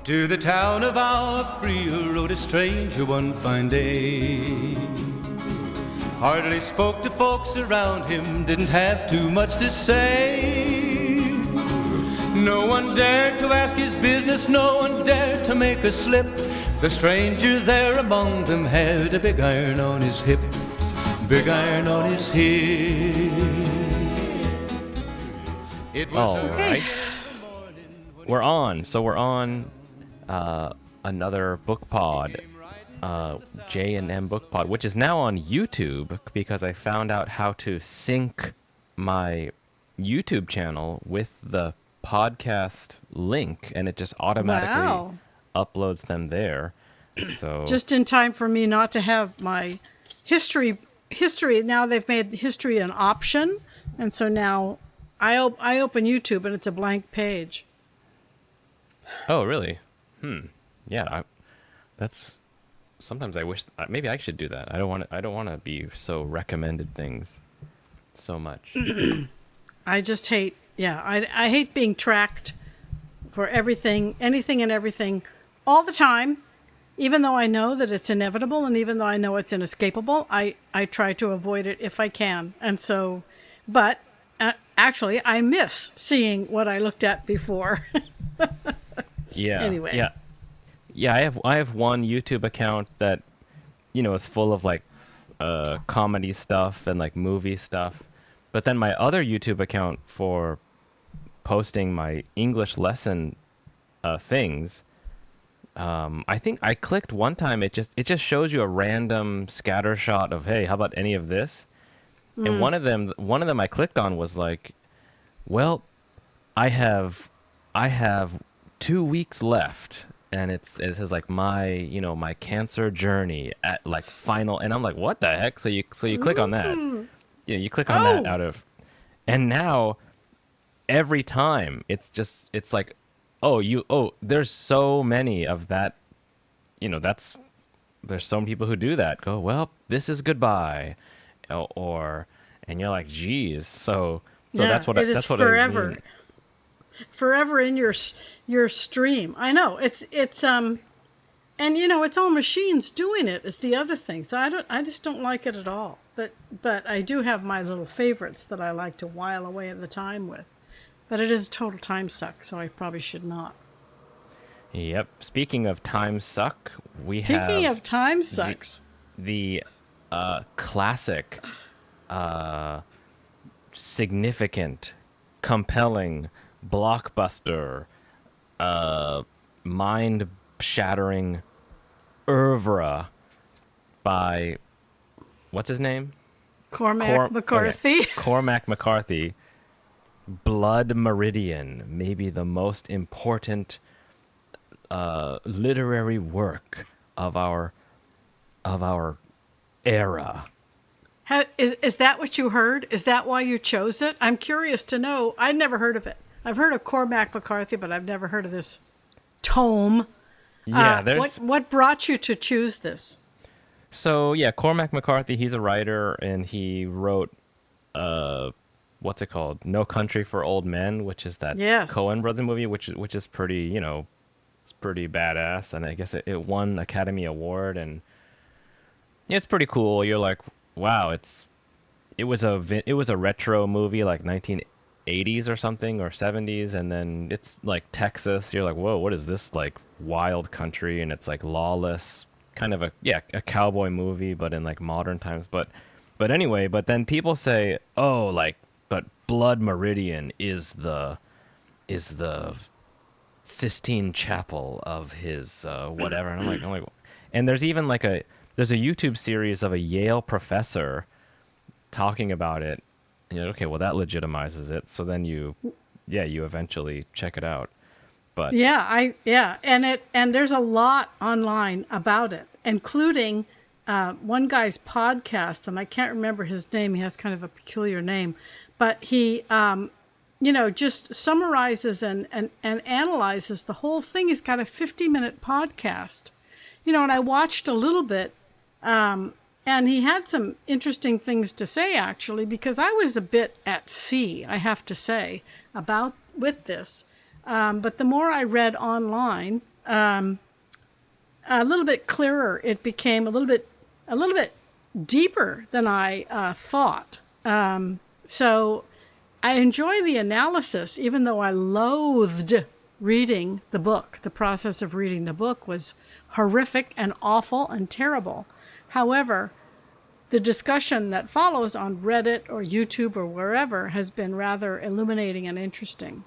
To the town of our Frio rode a stranger one fine day. Hardly spoke to folks around him, didn't have too much to say. No one dared to ask his business, no one dared to make a slip. The stranger there among them had a big iron on his hip, big iron on his hip. It was all right. We're on another book pod, J&M Book Pod, which is now on YouTube because I found out how to sync my YouTube channel with the podcast link, and it just automatically uploads them there. So just in time for me not to have my history. Now they've made history an option, and so now I open YouTube and it's a blank page. Oh, really? Yeah, that's. Sometimes I wish maybe I should do that. I don't want to be so recommended things so much. I just hate. Yeah, I hate being tracked for everything, anything and everything, all the time. Even though I know that it's inevitable, and even though I know it's inescapable, I try to avoid it if I can. And so, but actually, I miss seeing what I looked at before. Yeah. Anyway. Yeah. I have one YouTube account that, is full of like comedy stuff and like movie stuff. But then my other YouTube account for posting my English lesson things, I think I clicked one time. It just shows you a random scatter shot of, hey, how about any of this? And one of them I clicked on was like, well, I have 2 weeks left, and it says like my cancer journey at like final, and I'm like, what the heck? So you click on that. Yeah, you click on that and now every time it's like, there's so many of that, there's so many people who do that. Go, well, this is goodbye, and you're like, geez. So that's what that's what forever. I mean. Forever in your stream. I know it's and it's all machines doing it. Is the other thing. So I just don't like it at all. But I do have my little favorites that I like to while away the time with. But it is a total time suck, so I probably should not. Yep. Speaking of time suck, Speaking of time sucks. The classic, significant, compelling, blockbuster, mind-shattering oeuvre by, what's his name? Cormac McCarthy. Okay. Cormac McCarthy. Blood Meridian, maybe the most important literary work of our era. Is that what you heard? Is that why you chose it? I'm curious to know. I'd never heard of it. I've heard of Cormac McCarthy, but I've never heard of this tome. Yeah, what brought you to choose this? So yeah, Cormac McCarthy, he's a writer, and he wrote what's it called? No Country for Old Men, which is that Coen Brothers movie, which is pretty, it's pretty badass, and I guess it won Academy Award, and it's pretty cool. You're like, wow, it was a retro movie, like 1980s or something, or 70s, and then it's like Texas. You're like, whoa, what is this, like wild country? And it's like lawless, kind of a cowboy movie, but in like modern times. But anyway, but then people say, oh, like, but Blood Meridian is the Sistine Chapel of his whatever. And I'm like, and there's even like there's a YouTube series of a Yale professor talking about it. And you're like, okay, well that legitimizes it. So then you eventually check it out. But and there's a lot online about it, including one guy's podcast, and I can't remember his name. He has kind of a peculiar name, but he just summarizes and analyzes the whole thing. He's got a 50-minute podcast, and I watched a little bit, and he had some interesting things to say, actually, because I was a bit at sea, I have to say, with this. But the more I read online, a little bit clearer. It became a little bit deeper than I thought. So I enjoy the analysis, even though I loathed reading the book. The process of reading the book was horrific and awful and terrible. However, the discussion that follows on Reddit or YouTube or wherever has been rather illuminating and interesting.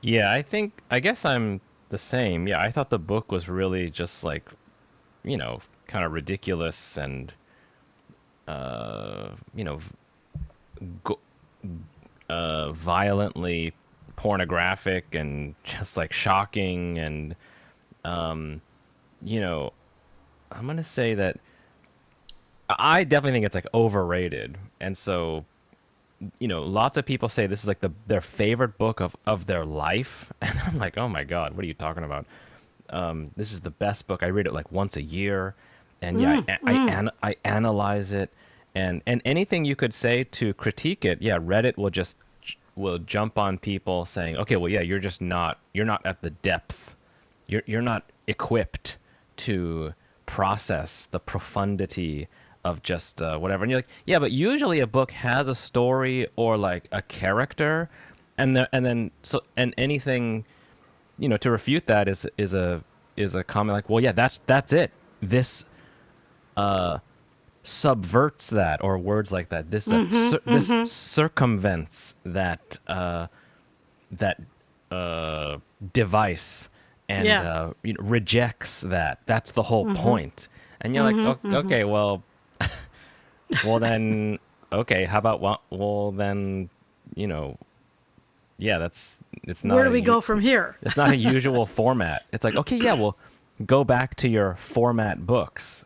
Yeah, I guess I'm the same. Yeah, I thought the book was really just like, kind of ridiculous and, you know, go, violently pornographic and just like shocking. And, I'm going to say that I definitely think it's like overrated. And so, lots of people say this is like their favorite book of their life. And I'm like, oh my God, what are you talking about? This is the best book. I read it like once a year. And yeah, I analyze it. And anything you could say to critique it, yeah, Reddit will jump on people saying, okay, well, yeah, you're not at the depth. You're not equipped to process the profundity of just whatever. And you're like, yeah, but usually a book has a story or like a character, and anything, to refute that is a comment like, well, yeah, that's it. This subverts that, or words like that. This this circumvents that device and rejects that. That's the whole point. And you're like, okay, well, well then, okay, how about well then, yeah, it's not. Where do we go from here? It's not a usual format. It's like, okay, yeah, well, go back to your format books.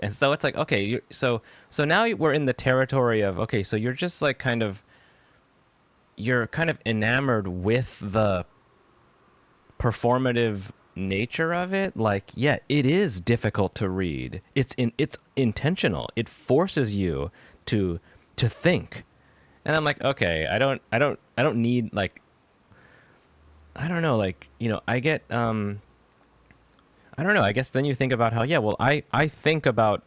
And so it's like, okay, so now we're in the territory of, okay, so you're just like you're kind of enamored with the performative nature of it. Like, yeah, it is difficult to read. It's intentional. It forces you to think. And I'm like, okay, I don't need like, I don't know, like, I get I don't know. I guess then you think about how, yeah, well, I think about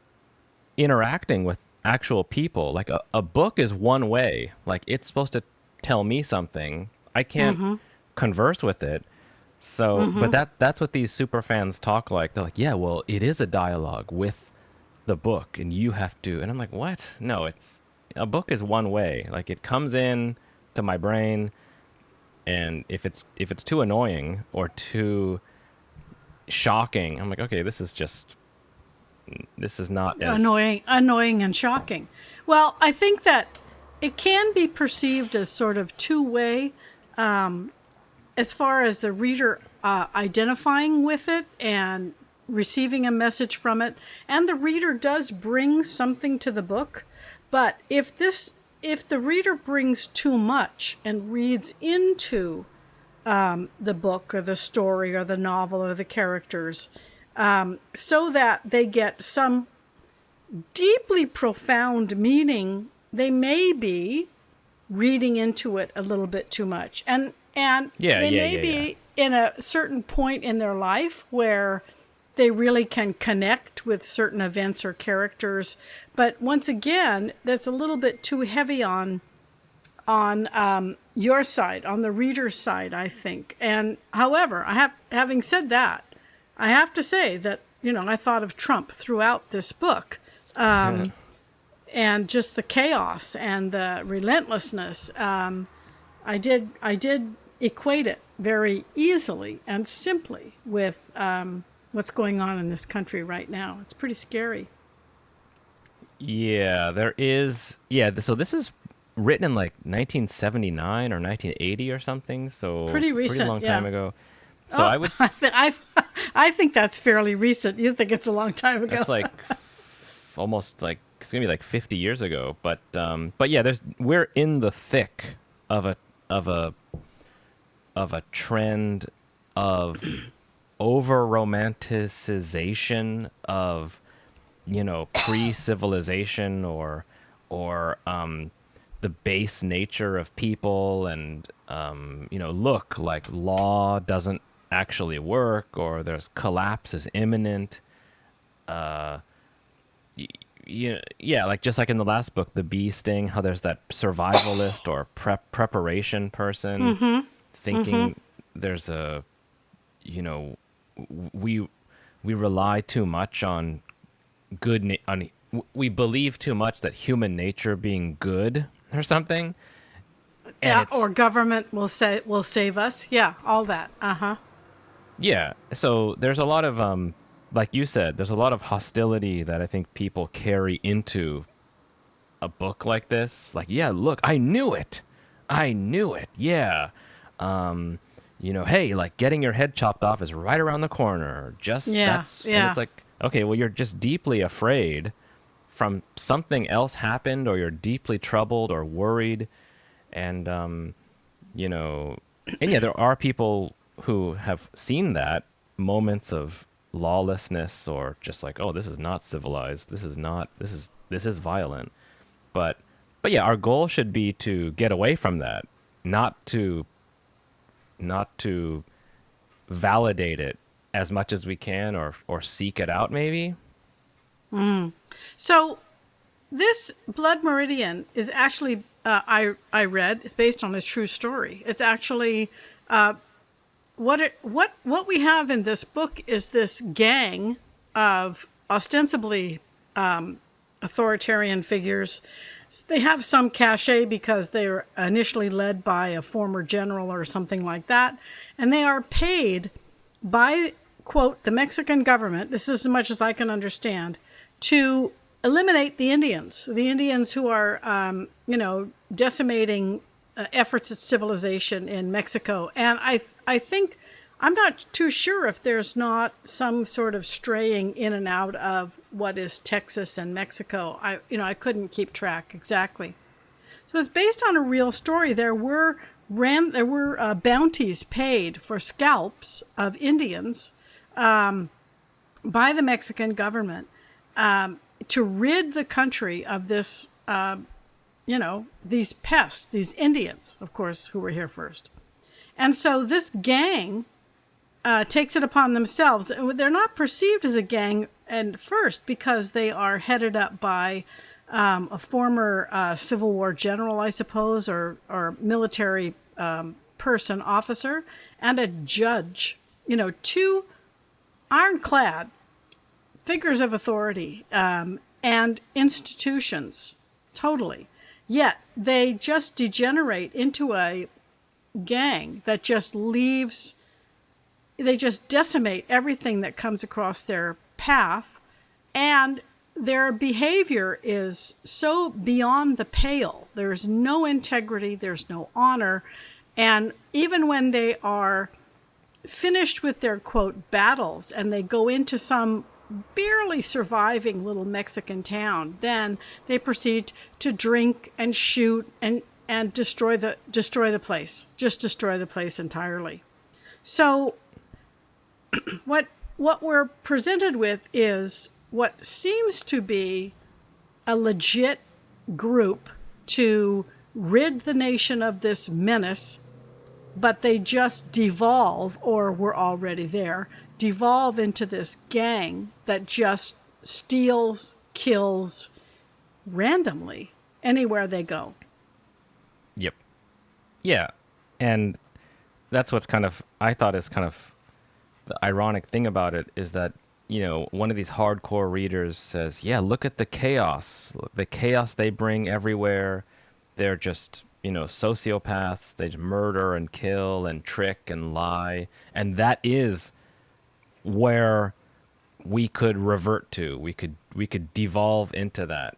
interacting with actual people. Like a book is one way. Like it's supposed to tell me something. I can't converse with it. So, but that's what these super fans talk like. They're like, yeah, well, it is a dialogue with the book and you have to. And I'm like, what? No, a book is one way. Like it comes in to my brain, and if it's too annoying or too shocking, I'm like, okay, this is not as annoying and shocking. Well, I think that it can be perceived as sort of two-way, as far as the reader identifying with it and receiving a message from it, and the reader does bring something to the book. But if the reader brings too much and reads into the book or the story or the novel or the characters, so that they get some deeply profound meaning, they may be reading into it a little bit too much. And they may be in a certain point in their life where they really can connect with certain events or characters. But once again, that's a little bit too heavy on your side, on the reader's side, I think. And however, having said that, I have to say that, I thought of Trump throughout this book, and just the chaos and the relentlessness. I did equate it very easily and simply with what's going on in this country right now. It's pretty scary. Yeah, there is. Yeah, so this is written in like 1979 or 1980 or something. So pretty recent, pretty long time ago. So I would. I think that's fairly recent. You think it's a long time ago? It's like almost like it's gonna be like 50 years ago. But yeah, we're in the thick of a trend of over romanticization of pre-civilization or the base nature of people, and look, like law doesn't actually work, or there's collapse is imminent. Yeah, like just like in the last book, the bee sting, how there's that survivalist or preparation person thinking there's a, we rely too much on we believe too much that human nature being good or something. And or government will save us. Yeah, all that. yeah, so there's a lot of like you said, there's a lot of hostility that I think people carry into a book like this. Like, yeah, look, I knew it. Yeah. Hey, like getting your head chopped off is right around the corner. And it's like, okay, well, you're just deeply afraid from something else happened, or you're deeply troubled or worried. And, and yeah, there are people who have seen that moments of lawlessness, or just like, oh, this is not civilized. This is violent. But yeah, our goal should be to get away from that, not to validate it as much as we can, or seek it out maybe. So this Blood Meridian is actually, I read, it's based on a true story. It's actually, what we have in this book is this gang of ostensibly authoritarian figures. They have some cachet because they were initially led by a former general or something like that, and they are paid by, quote, the Mexican government, this is as much as I can understand, to eliminate the Indians who are, decimating efforts at civilization in Mexico. And I think, I'm not too sure if there's not some sort of straying in and out of what is Texas and Mexico. I couldn't keep track exactly. So it's based on a real story. There were bounties paid for scalps of Indians by the Mexican government to rid the country of this, these pests, these Indians, of course, who were here first. And so this gang takes it upon themselves. They're not perceived as a gang at first because they are headed up by a former Civil War general, I suppose, or military officer, and a judge. Two ironclad figures of authority and institutions, totally. Yet they just degenerate into a gang that just leaves. They just decimate everything that comes across their path, and their behavior is so beyond the pale. There's no integrity, there's no honor, and even when they are finished with their, quote, battles, and they go into some barely surviving little Mexican town, then they proceed to drink and shoot and destroy the place. Just destroy the place entirely. So what we're presented with is what seems to be a legit group to rid the nation of this menace, but they just devolve, or were already there, devolve into this gang that just steals, kills randomly anywhere they go. Yep. Yeah. And that's what's I thought is the ironic thing about it is that, one of these hardcore readers says, yeah, look at the chaos they bring everywhere. They're just, sociopaths. They murder and kill and trick and lie. And that is where we could revert to. We could devolve into that.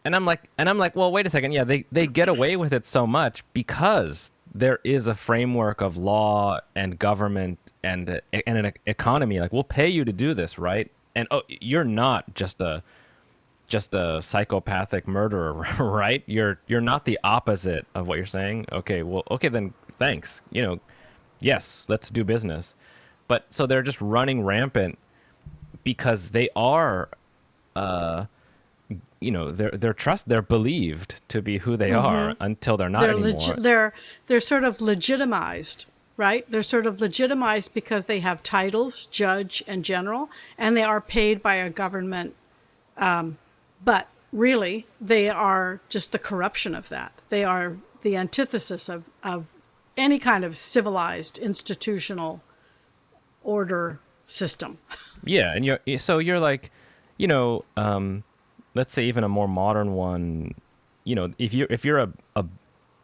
And I'm like, well, wait a second. Yeah, they get away with it so much because there is a framework of law and government and an economy. Like, we'll pay you to do this, right? And you're not just a psychopathic murderer, right? You're not the opposite of what you're saying. Okay, well, okay, then thanks. Yes, let's do business. But so they're just running rampant because they are, they're believed to be who they are until they're not anymore. They're sort of legitimized right? They're sort of legitimized because they have titles, judge and general, and they are paid by a government. But really, they are just the corruption of that. They are the antithesis of any kind of civilized institutional order system. Yeah, and you're like, let's say even a more modern one, if you're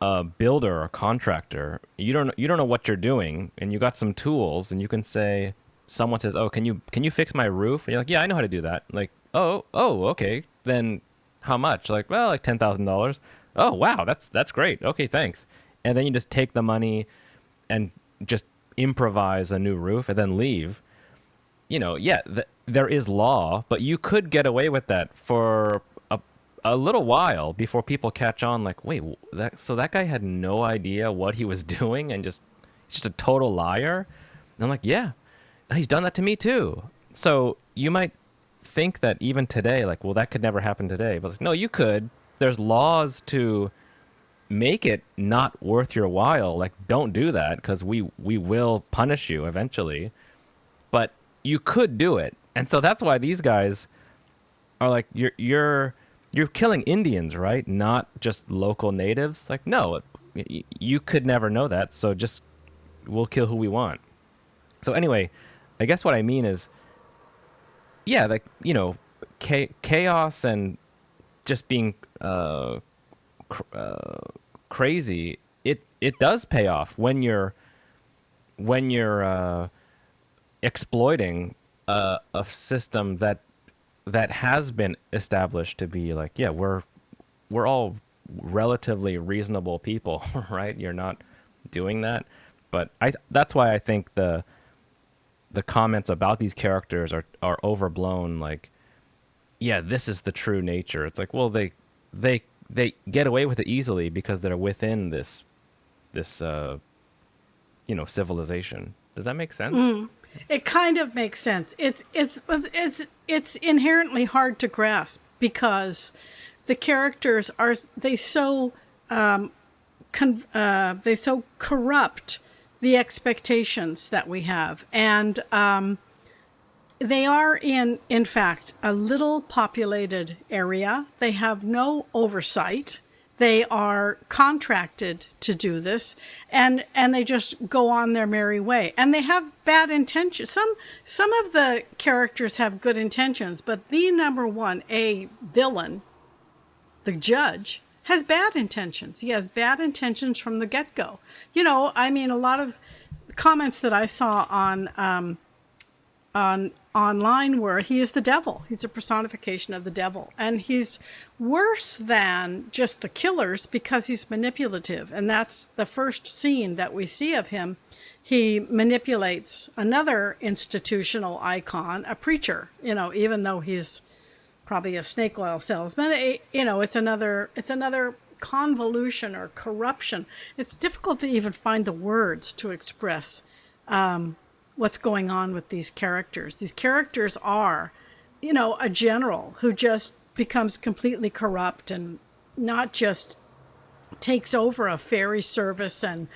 a builder or a contractor, you don't know what you're doing, and you got some tools, and you can say, someone says, "Oh, can you fix my roof?" And you're like, "Yeah, I know how to do that." Like, oh, okay, then how much? Like, well, like $10,000. Oh, wow, that's great. Okay, thanks. And then you just take the money and just improvise a new roof and then leave. There is law, but you could get away with that for a little while before people catch on. Like, wait, that guy had no idea what he was doing and just a total liar. And I'm like, yeah, he's done that to me too. So you might think that even today, like, well, that could never happen today. But like, no, you could. There's laws to make it not worth your while. Like, don't do that because we will punish you eventually. But you could do it. And so that's why these guys are like, you're killing Indians, right? Not just local natives. Like, no, you could never know that. So just, we'll kill who we want. So anyway, I guess what I mean is, yeah, like, chaos and just being crazy. It does pay off when you're exploiting a system that has been established to be like, yeah, we're all relatively reasonable people, right? You're not doing that. But that's why I think the comments about these characters are overblown. Like, yeah, this is the true nature. It's like, well, they get away with it easily because they're within this civilization. Does that make sense? It kind of makes sense. It's inherently hard to grasp because the characters they so corrupt the expectations that we have, and they are in fact a little populated area. They have no oversight. They are contracted to do this, and they just go on their merry way. And they have bad intentions. Some of the characters have good intentions, but the number one, villain, the judge, has bad intentions. He has bad intentions from the get-go. I mean, a lot of comments that I saw on online were, he is the devil. He's a personification of the devil. And he's worse than just the killers because he's manipulative. And that's the first scene that we see of him. He manipulates another institutional icon, a preacher, even though he's probably a snake oil salesman. It's another convolution or corruption. It's difficult to even find the words to express what's going on with these characters. These characters are, a general who just becomes completely corrupt and not just takes over a ferry service and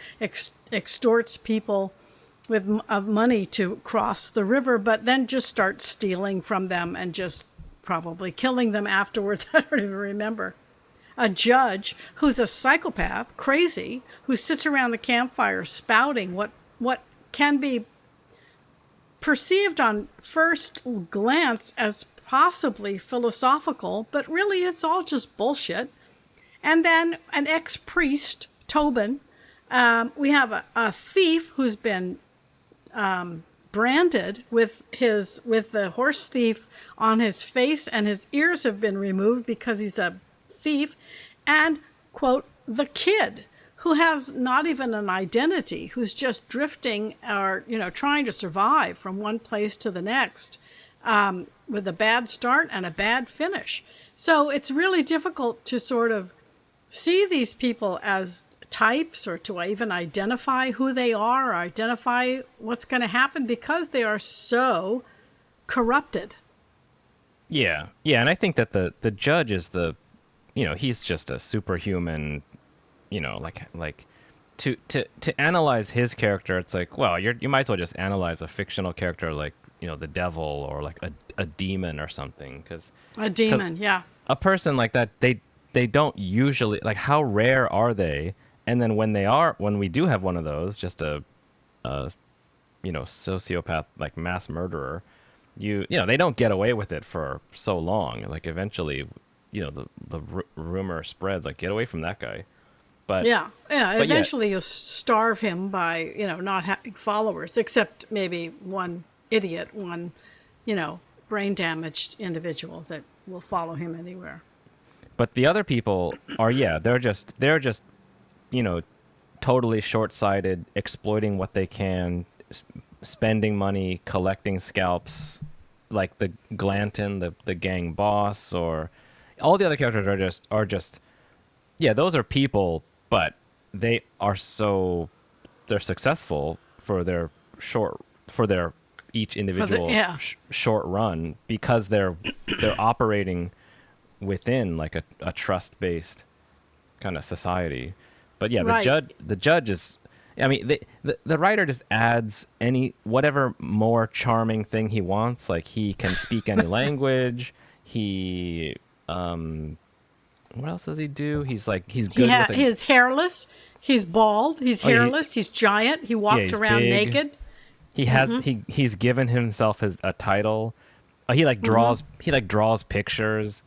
extorts people of money to cross the river, but then just starts stealing from them and just probably killing them afterwards. I don't even remember. A judge who's a psychopath, crazy, who sits around the campfire spouting what can be perceived on first glance as possibly philosophical, but really it's all just bullshit. And then an ex-priest, Tobin. We have a thief who's been branded with the horse thief on his face, and his ears have been removed because he's a thief. And, quote, the kid, who has not even an identity, who's just drifting or, trying to survive from one place to the next with a bad start and a bad finish. So it's really difficult to sort of see these people as types or to even identify who they are or identify what's going to happen because they are so corrupted. Yeah. And I think that the judge is he's just a superhuman, like to analyze his character, it's like, well, you might as well just analyze a fictional character like, you know, the devil or like a demon or something, because A demon, yeah. a person like that, they don't usually, like, how rare are they? And then when we do have one of those, just a you know, sociopath, like mass murderer, you know, they don't get away with it for so long. Like, eventually, you know, the rumor spreads, like, get away from that guy. But Yeah. but Eventually, you'll starve him by, you know, not having followers, except maybe one idiot, one, you know, brain damaged individual that will follow him anywhere. But the other people are, yeah, they're just, you know, totally short-sighted, exploiting what they can, spending money, collecting scalps, like the Glanton, the gang boss, or all the other characters are just, yeah, those are people, but they're successful for their each individual short run, because they're operating within like a trust-based kind of society. But yeah, Right. the judge is, I mean, the writer just adds whatever more charming thing he wants. Like, he can speak any language. He what else does he do? He's good with it. He's hairless. He's bald. He's Oh, yeah, hairless. He's giant. He walks he's around big. naked. He has he's given himself a title. He draws pictures,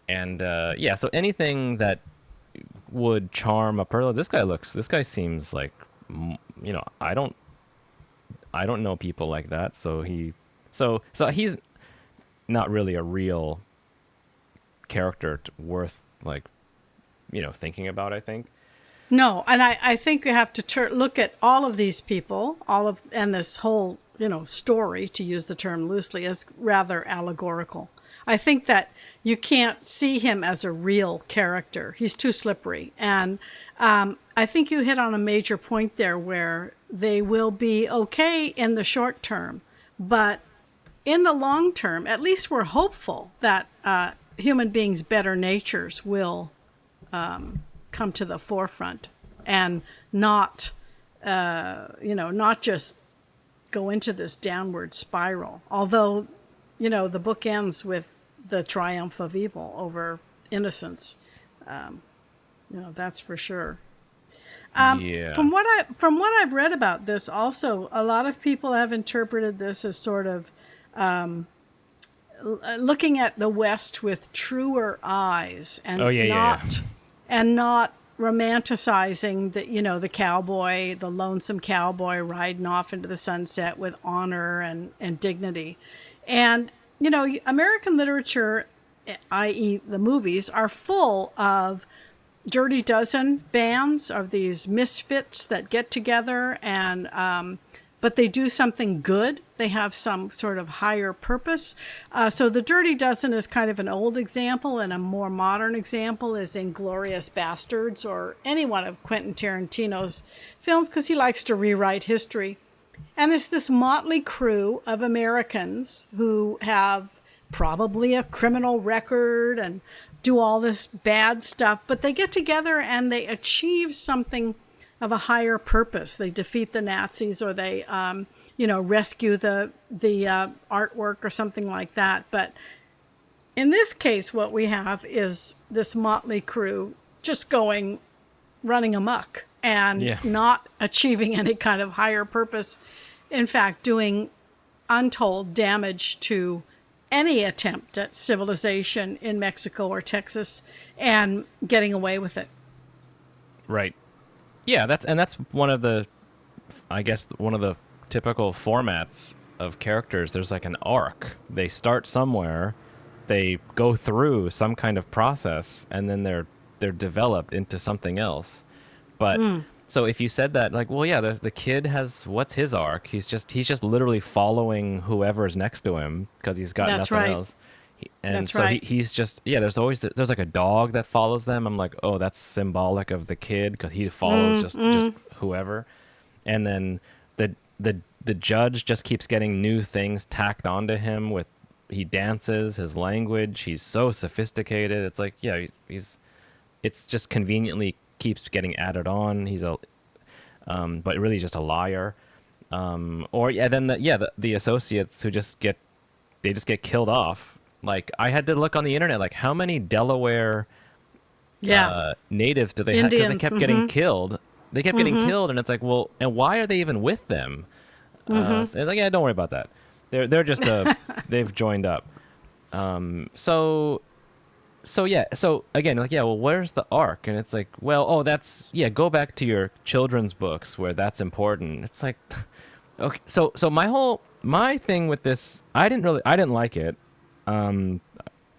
and yeah. So anything that would charm a person. This guy seems like, you know, I don't know people like that. So he's not really a real character worth, like, you know, thinking about, I think. No, and I think you have to look at all of these people, and this whole, you know, story, to use the term loosely, as rather allegorical. I think that you can't see him as a real character. He's too slippery. And I think you hit on a major point there, where they will be okay in the short term, but in the long term, at least we're hopeful that human beings' better natures will come to the forefront, and not, you know, not just go into this downward spiral. Although, you know, the book ends with the triumph of evil over innocence. You know, that's for sure. Yeah. From what I've read about this, also, a lot of people have interpreted this as sort of looking at the West with truer eyes, and not romanticizing the, you know, the cowboy, the lonesome cowboy riding off into the sunset with honor and dignity. And, you know, American literature, i.e. the movies, are full of Dirty Dozen bands, of these misfits that get together, and but they do something good. They have some sort of higher purpose. So the Dirty Dozen is kind of an old example, and a more modern example is Inglourious Bastards, or any one of Quentin Tarantino's films, because he likes to rewrite history. And it's this motley crew of Americans who have probably a criminal record and do all this bad stuff, but they get together and they achieve something of a higher purpose. They defeat the Nazis, or they, you know, rescue the artwork or something like that. But in this case, what we have is this motley crew just running amok, and not achieving any kind of higher purpose. In fact, doing untold damage to any attempt at civilization in Mexico or Texas, and getting away with it. Right. Yeah, that's one of the, I guess, one of the typical formats of characters. There's like an arc. They start somewhere, they go through some kind of process, and then they're developed into something else. But so if you said that, like, well, yeah, the kid has, what's his arc? He's just literally following whoever's next to him, because he's got nothing else. He's just, yeah, there's like a dog that follows them. I'm like, oh, that's symbolic of the kid, because he follows just whoever. And then the judge just keeps getting new things tacked onto him. He dances, his language, he's so sophisticated. It's like, yeah, it's just conveniently keeps getting added on. but really just a liar. Or yeah, then the associates who just get killed off. Like I had to look on the internet, like how many Delaware natives do they have? Because they Indians. kept getting killed. They kept getting killed, and it's like, well, and why are they even with them? So it's like, yeah, don't worry about that. They're just they've joined up. So yeah, so again, like, yeah, well, where's the arc? And it's like, well, oh, that's, yeah, go back to your children's books where that's important. It's like, okay, so my thing with this, I didn't like it. I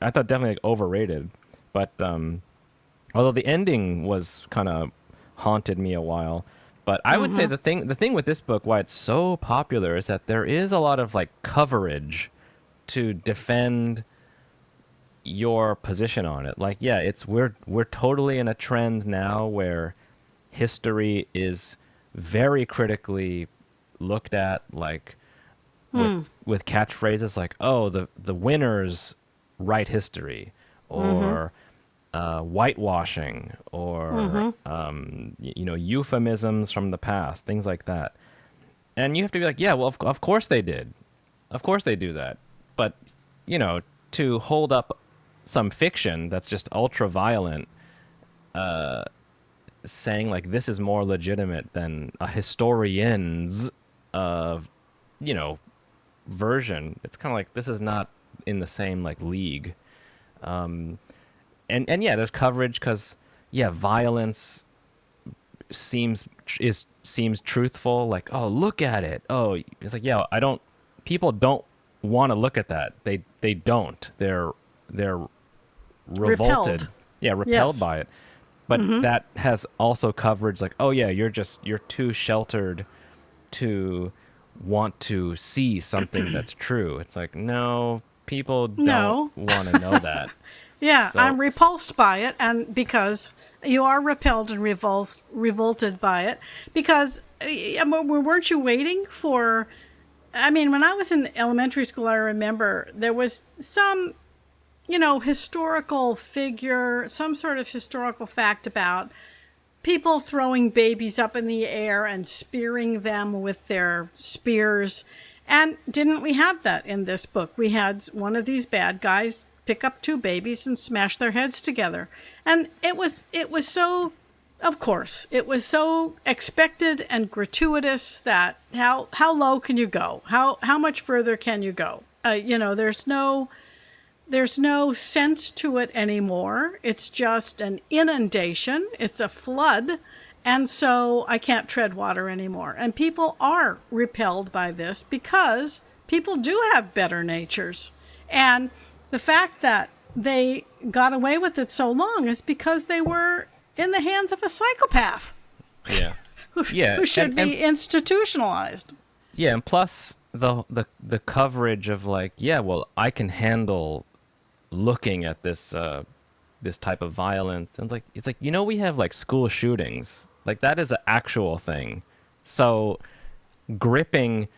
thought definitely like overrated, but although the ending was kind of haunted me a while. But I would say the thing with this book, why it's so popular, is that there is a lot of like coverage to defend your position on it. Like, yeah, we're totally in a trend now where history is very critically looked at, like with catchphrases like, oh, the winners write history, or whitewashing, or euphemisms from the past, things like that. And you have to be like, yeah, well, of course they did. Of course they do that. But, to hold up some fiction that's just ultra violent, saying like this is more legitimate than a historian's version, it's kind of like, this is not in the same like league. And yeah, there's coverage because, yeah, violence seems truthful, like, oh, look at it. Oh, it's like, yeah, people don't want to look at that. They don't. They're revolted. Repelled. Yeah, repelled Yes. by it. But that has also coverage like, oh yeah, you're too sheltered to want to see something that's true. It's like, no, people don't want to know that. Yeah, So- I'm repulsed by it, and because you are repelled and revolted by it, because weren't you waiting for? I mean, when I was in elementary school, I remember there was some, historical figure, some sort of historical fact about people throwing babies up in the air and spearing them with their spears. And didn't we have that in this book? We had one of these bad guys pick up two babies and smash their heads together. And it was so, of course, it was so expected and gratuitous that how low can you go? How much further can you go? There's no sense to it anymore. It's just an inundation. It's a flood. And so I can't tread water anymore. And people are repelled by this because people do have better natures. And the fact that they got away with it so long is because they were in the hands of a psychopath. Yeah. Who should be institutionalized. Yeah, and plus the coverage of like, yeah, well, I can handle looking at this this type of violence. And it's like we have like school shootings. Like that is an actual thing. So gripping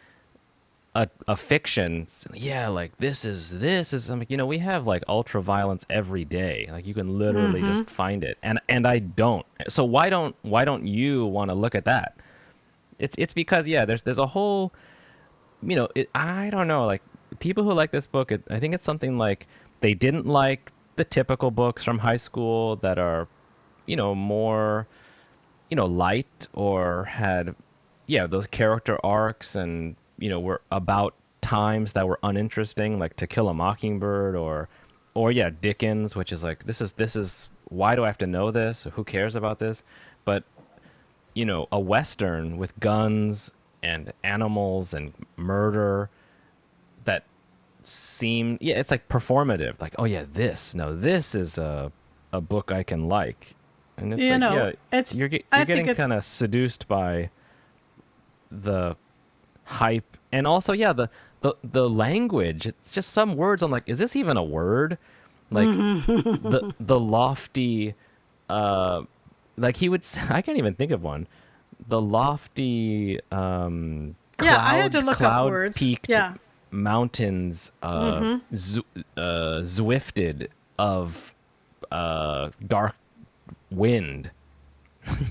a fiction, yeah, like this is I'm like, we have like ultra violence every day. Like you can literally just find it. And I don't. So why don't you want to look at that? It's because, yeah, there's a whole, I don't know, like people who like this book, I think it's something like they didn't like the typical books from high school that are, more, light, or had, yeah, those character arcs, and, were about times that were uninteresting, like To Kill a Mockingbird, or yeah, Dickens, which is like, this is why do I have to know this? Who cares about this? But, a Western with guns and animals and murder that seem, yeah, it's like performative. Like, oh yeah, this is a book I can like. And it's you're getting kind of seduced by the hype, and also, yeah, the language. It's just some words. I'm like, is this even a word? Like the lofty, like he would. I can't even think of one. The lofty, I had to look up words. Peaked mountains, zwifted of dark wind.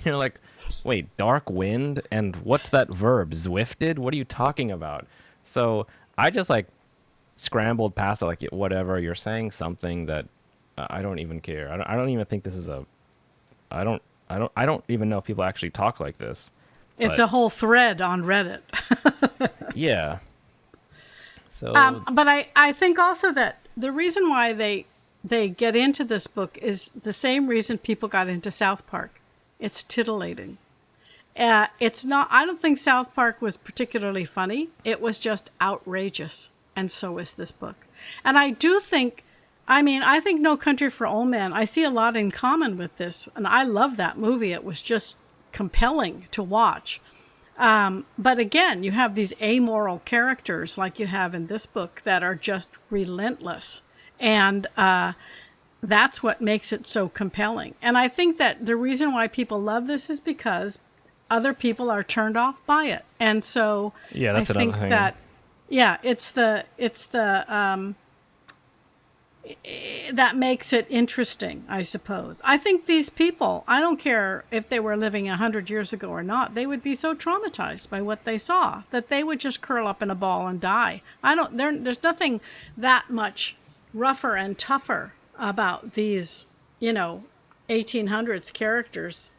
You're like, wait, dark wind? And what's that verb? Zwifted? What are you talking about? So I just like scrambled past it, like, whatever, you're saying something that I don't even care. I don't even think this is a, I don't even know if people actually talk like this. It's But a whole thread on Reddit. yeah. So But I think also that the reason why they get into this book is the same reason people got into South Park. It's titillating. It's not. I don't think South Park was particularly funny. It was just outrageous, and so is this book. And I do think, I think No Country for Old Men, I see a lot in common with this, and I love that movie. It was just compelling to watch. But again, you have these amoral characters like you have in this book that are just relentless. And that's what makes it so compelling. And I think that the reason why people love this is because other people are turned off by it. And so yeah, that's I another think thing. that, yeah, that makes it interesting, I suppose. I think these people, I don't care if they were living 100 years ago or not, they would be so traumatized by what they saw that they would just curl up in a ball and die. There's nothing that much rougher and tougher about these, 1800s characters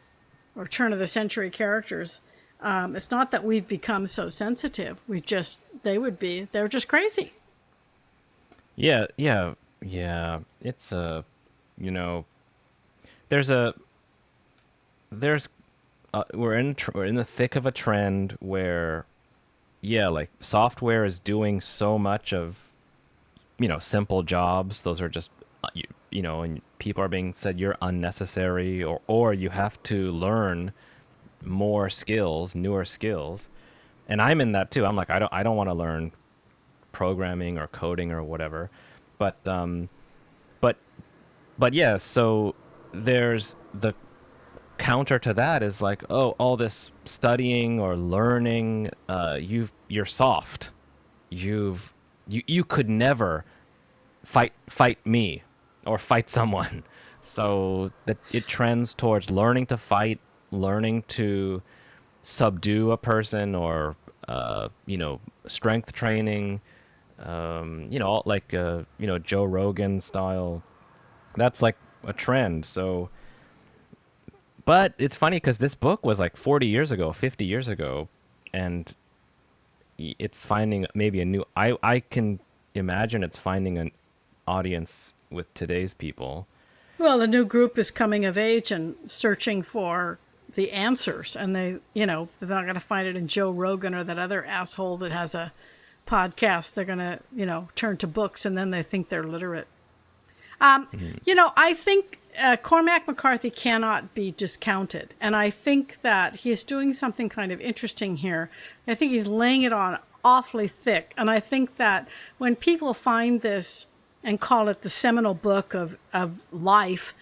or turn of the century characters. It's not that we've become so sensitive. They're just crazy. Yeah. It's we're in the thick of a trend where, like software is doing so much of, simple jobs. Those are just, and people are being said you're unnecessary, or you have to learn more skills, newer skills. And I'm in that too. I'm like, I don't want to learn programming or coding or whatever. But yeah, so there's the counter to that is like, oh, all this studying or learning, you're soft. You could never fight me or fight someone. So that it trends towards learning to fight, learning to subdue a person, or strength training, Joe Rogan style. That's like a trend. So, but it's funny because this book was like 40 years ago, 50 years ago, and it's finding maybe a new, I can imagine it's finding an audience with today's people. Well, the new group is coming of age and searching for the answers, and they're not going to find it in Joe Rogan or that other asshole that has a podcast. They're going to, turn to books, and then they think they're literate. I think Cormac McCarthy cannot be discounted, and I think that he's doing something kind of interesting here. I think he's laying it on awfully thick, and I think that when people find this and call it the seminal book of life,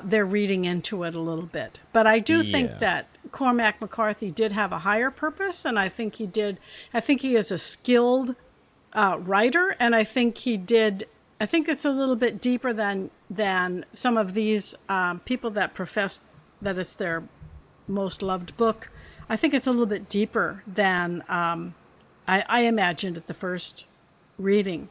they're reading into it a little bit. But I do think that Cormac McCarthy did have a higher purpose, and I think he did. I think he is a skilled writer, and I think it's a little bit deeper than some of these people that profess that it's their most loved book. I think it's a little bit deeper than I imagined at the first reading.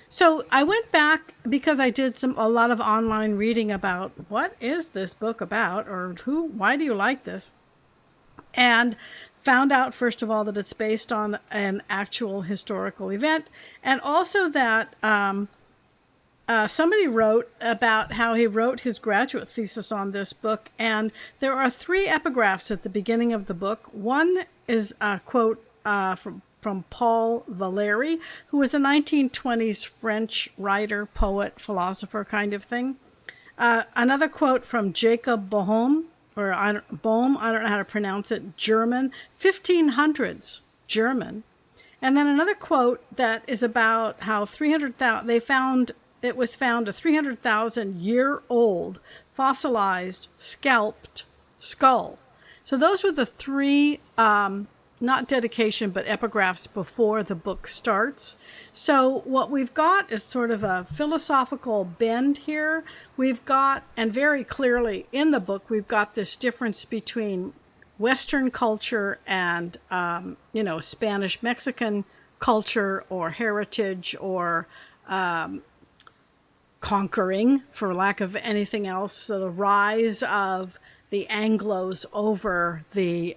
So I went back because I did a lot of online reading about what is this book about, or why do you like this? And found out, first of all, that it's based on an actual historical event, and also that somebody wrote about how he wrote his graduate thesis on this book, and there are 3 epigraphs at the beginning of the book. One is a quote from Paul Valéry, who was a 1920s French writer, poet, philosopher kind of thing. Another quote from Jacob Bohm, Bohm, I don't know how to pronounce it, German, 1500s German. And then another quote that is about how 300,000, it was found a 300,000-year-old fossilized scalped skull. So those were the 3 not dedication, but epigraphs before the book starts. So what we've got is sort of a philosophical bend here. We've got, and very clearly in the book, we've got this difference between Western culture and, Spanish Mexican culture or heritage or conquering, for lack of anything else. So the rise of the Anglos over the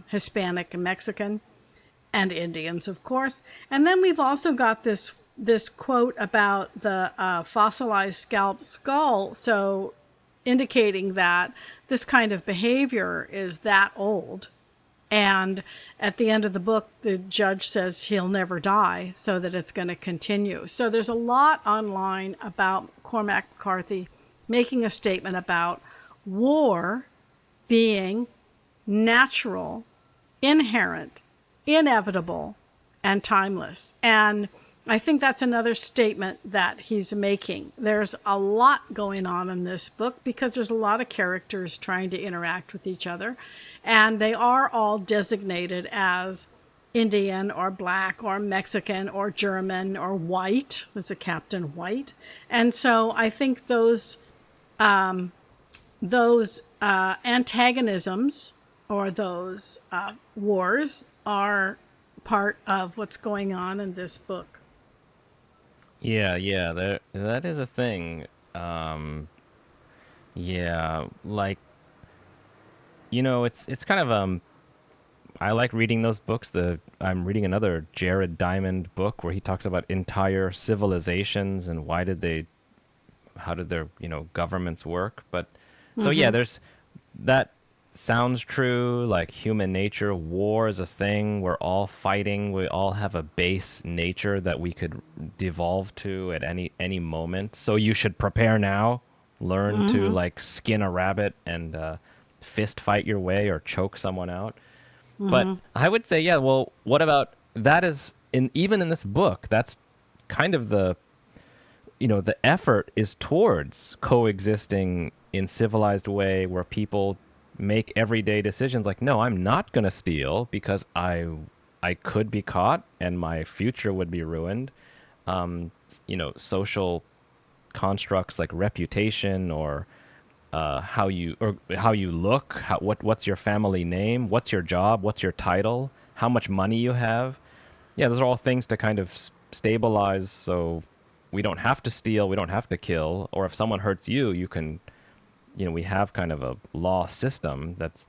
Hispanic and Mexican and Indians, of course. And then we've also got this quote about the fossilized scalp skull, so indicating that this kind of behavior is that old. And at the end of the book, the judge says he'll never die, so that it's going to continue. So there's a lot online about Cormac McCarthy making a statement about war being natural, inherent, inevitable, and timeless. And I think that's another statement that he's making. There's a lot going on in this book because there's a lot of characters trying to interact with each other, and they are all designated as Indian or Black or Mexican or German or white. Was a Captain White. And so I think those antagonisms or those wars are part of what's going on in this book. Yeah, that is a thing. Like, it's kind of I like reading those books. I'm reading another Jared Diamond book where he talks about entire civilizations and how did their governments work. But so yeah, there's that. Sounds true, like human nature. War is a thing. We're all fighting. We all have a base nature that we could devolve to at any moment. So you should prepare now. Learn to like skin a rabbit and fist fight your way or choke someone out. But I would say, yeah, well, what about that even in this book, that's kind of the effort is towards coexisting in civilized way where people make everyday decisions like, no, I'm not going to steal because I could be caught and my future would be ruined. Social constructs like reputation or how you look, what's your family name, what's your job, what's your title, how much money you have. Yeah, those are all things to kind of stabilize so we don't have to steal, we don't have to kill, or if someone hurts you, you can we have kind of a law system that's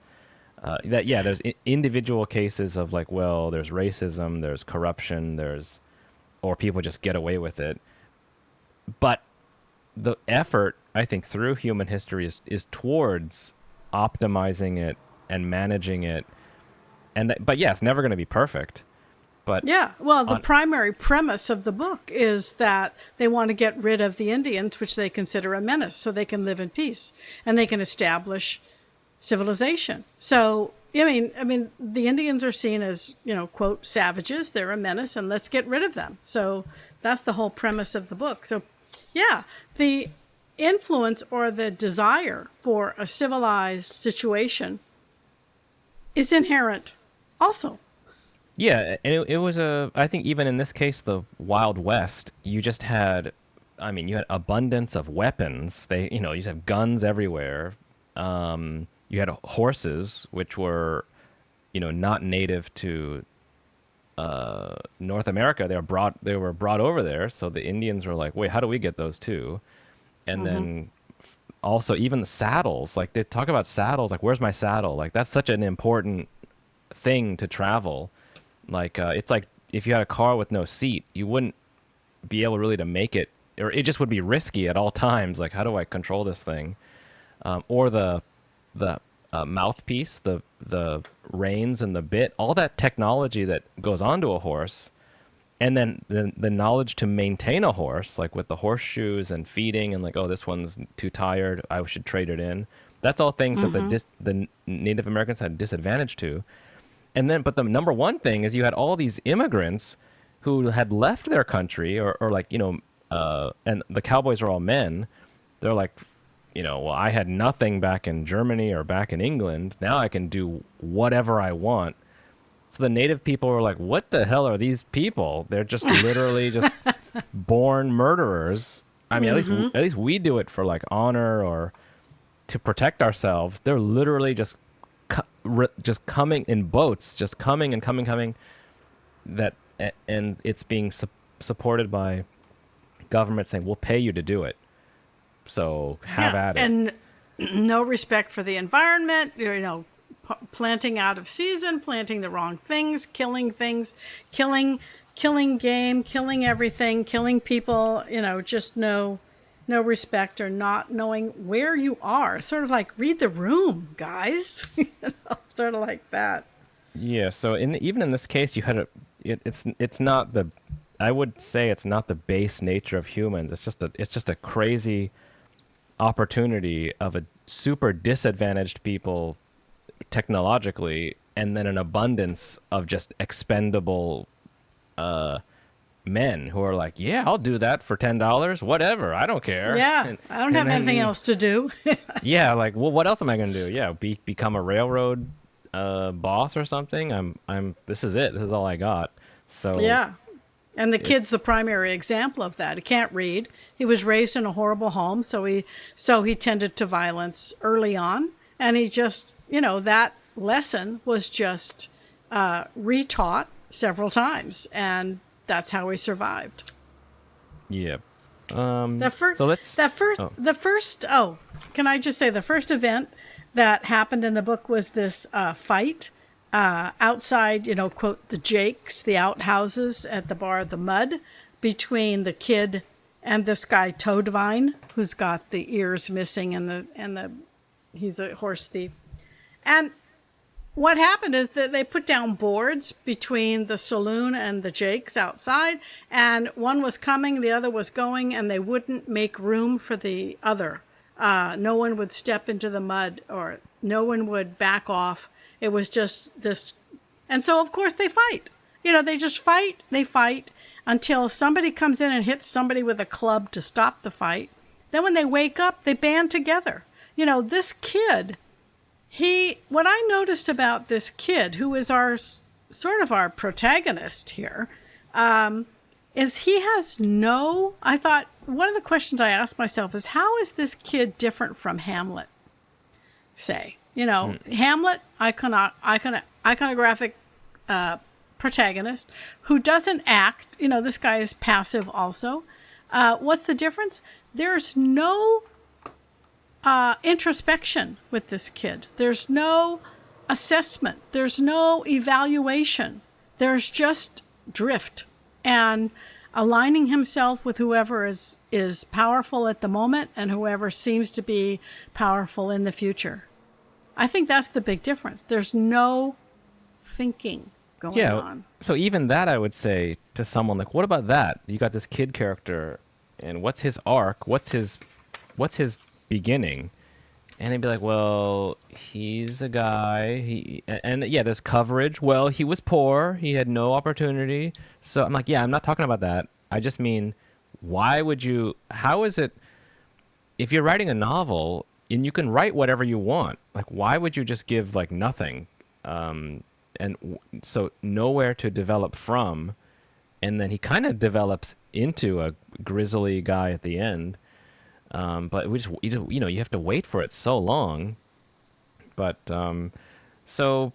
there's individual cases of like, well, there's racism, there's corruption, or people just get away with it. But the effort, I think, through human history is towards optimizing it and managing it. But yeah, it's never going to be perfect. But yeah, well, the primary premise of the book is that they want to get rid of the Indians, which they consider a menace, so they can live in peace and they can establish civilization. So, I mean, the Indians are seen as, quote, savages. They're a menace, and let's get rid of them. So that's the whole premise of the book. So, yeah, the influence or the desire for a civilized situation is inherent also. Yeah, and it was I think even in this case, the Wild West, you just had, you had abundance of weapons. You just have guns everywhere. You had horses, which were, not native to North America. They were brought over there. So the Indians were like, wait, how do we get those too? And then also even the saddles, like they talk about saddles, like where's my saddle? Like that's such an important thing to travel. Like it's like if you had a car with no seat, you wouldn't be able really to make it, or it just would be risky at all times. Like, how do I control this thing? Or the mouthpiece, the reins and the bit, all that technology that goes onto a horse, and then the knowledge to maintain a horse, like with the horseshoes and feeding, and like, oh, this one's too tired, I should trade it in. That's all things that the Native Americans had disadvantage to. But the number one thing is you had all these immigrants who had left their country or like, and the cowboys are all men. They're like, well, I had nothing back in Germany or back in England. Now I can do whatever I want. So the native people were like, what the hell are these people? They're just literally just born murderers. I mean, at least we do it for like honor or to protect ourselves. They're literally just just coming in boats, just coming and coming. And it's being supported by government saying, we'll pay you to do it. So have at it. And no respect for the environment, planting out of season, planting the wrong things, killing game, killing everything, killing people, just no respect or not knowing where you are. Sort of like read the room, guys. Sort of like that. Yeah, so even in this case, you had it's not the, I would say it's not the base nature of humans. It's just a crazy opportunity of a super disadvantaged people technologically, and then an abundance of just expendable men who are like, yeah, I'll do that for $10, whatever, I don't care. Yeah, I don't have anything else to do. Yeah, like, well, what else am I going to do? Yeah, become a railroad boss or something. This is it. This is all I got. So yeah. And the kid's the primary example of that. He can't read. He was raised in a horrible home, so he tended to violence early on, and he just, that lesson was just retaught several times, and that's how he survived. Yeah. The first event that happened in the book was this fight outside, quote, the Jakes, the outhouses at the Bar of the Mud, between the kid and this guy Toadvine, who's got the ears missing and he's a horse thief. And what happened is that they put down boards between the saloon and the Jakes outside, and one was coming, the other was going, and they wouldn't make room for the other. No one would step into the mud, or no one would back off. It was just this. And so, of course, they fight. They just fight. They fight until somebody comes in and hits somebody with a club to stop the fight. Then when they wake up, they band together. This kid, what I noticed about this kid, who is sort of our protagonist here, is he has I thought one of the questions I asked myself is, how is this kid different from Hamlet, say? Hamlet, iconographic protagonist who doesn't act. This guy is passive also. What's the difference? There's no introspection with this kid. There's no assessment. There's no evaluation. There's just drift and aligning himself with whoever is powerful at the moment and whoever seems to be powerful in the future. I think that's the big difference. There's no thinking going on. So even that, I would say to someone like, what about that? You got this kid character, and what's his arc? What's his beginning? And they'd be like, well, he's a guy. There's coverage. Well, he was poor. He had no opportunity. So I'm like, yeah, I'm not talking about that. I just mean, how is it, if you're writing a novel, and you can write whatever you want, like, why would you just give like nothing? So nowhere to develop from. And then he kind of develops into a grizzly guy at the end. But you have to wait for it so long. But so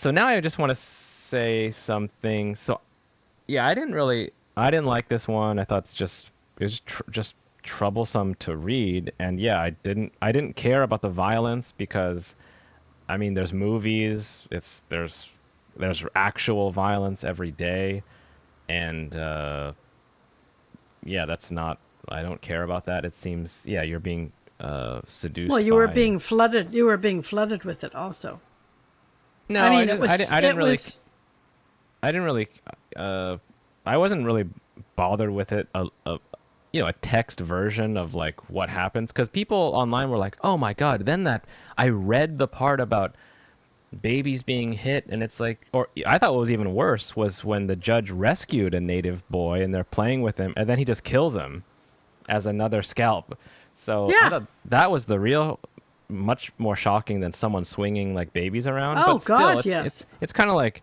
now I just want to say something. So yeah, I didn't like this one. I thought it was just troublesome to read, and yeah, I didn't care about the violence because, I mean, there's movies, there's actual violence every day, and that's not. I don't care about that. It seems, you're being seduced. Well, you were being flooded. You were being flooded with it also. No, I wasn't really bothered with it. A text version of like what happens, because people online were like, oh my god, then that I read the part about babies being hit, and it's like, or I thought what was even worse was when the judge rescued a native boy and they're playing with him, and then he just kills him as another scalp. So I thought that was the real much more shocking than someone swinging like babies around. Oh, but still, God, yes. It's kind of like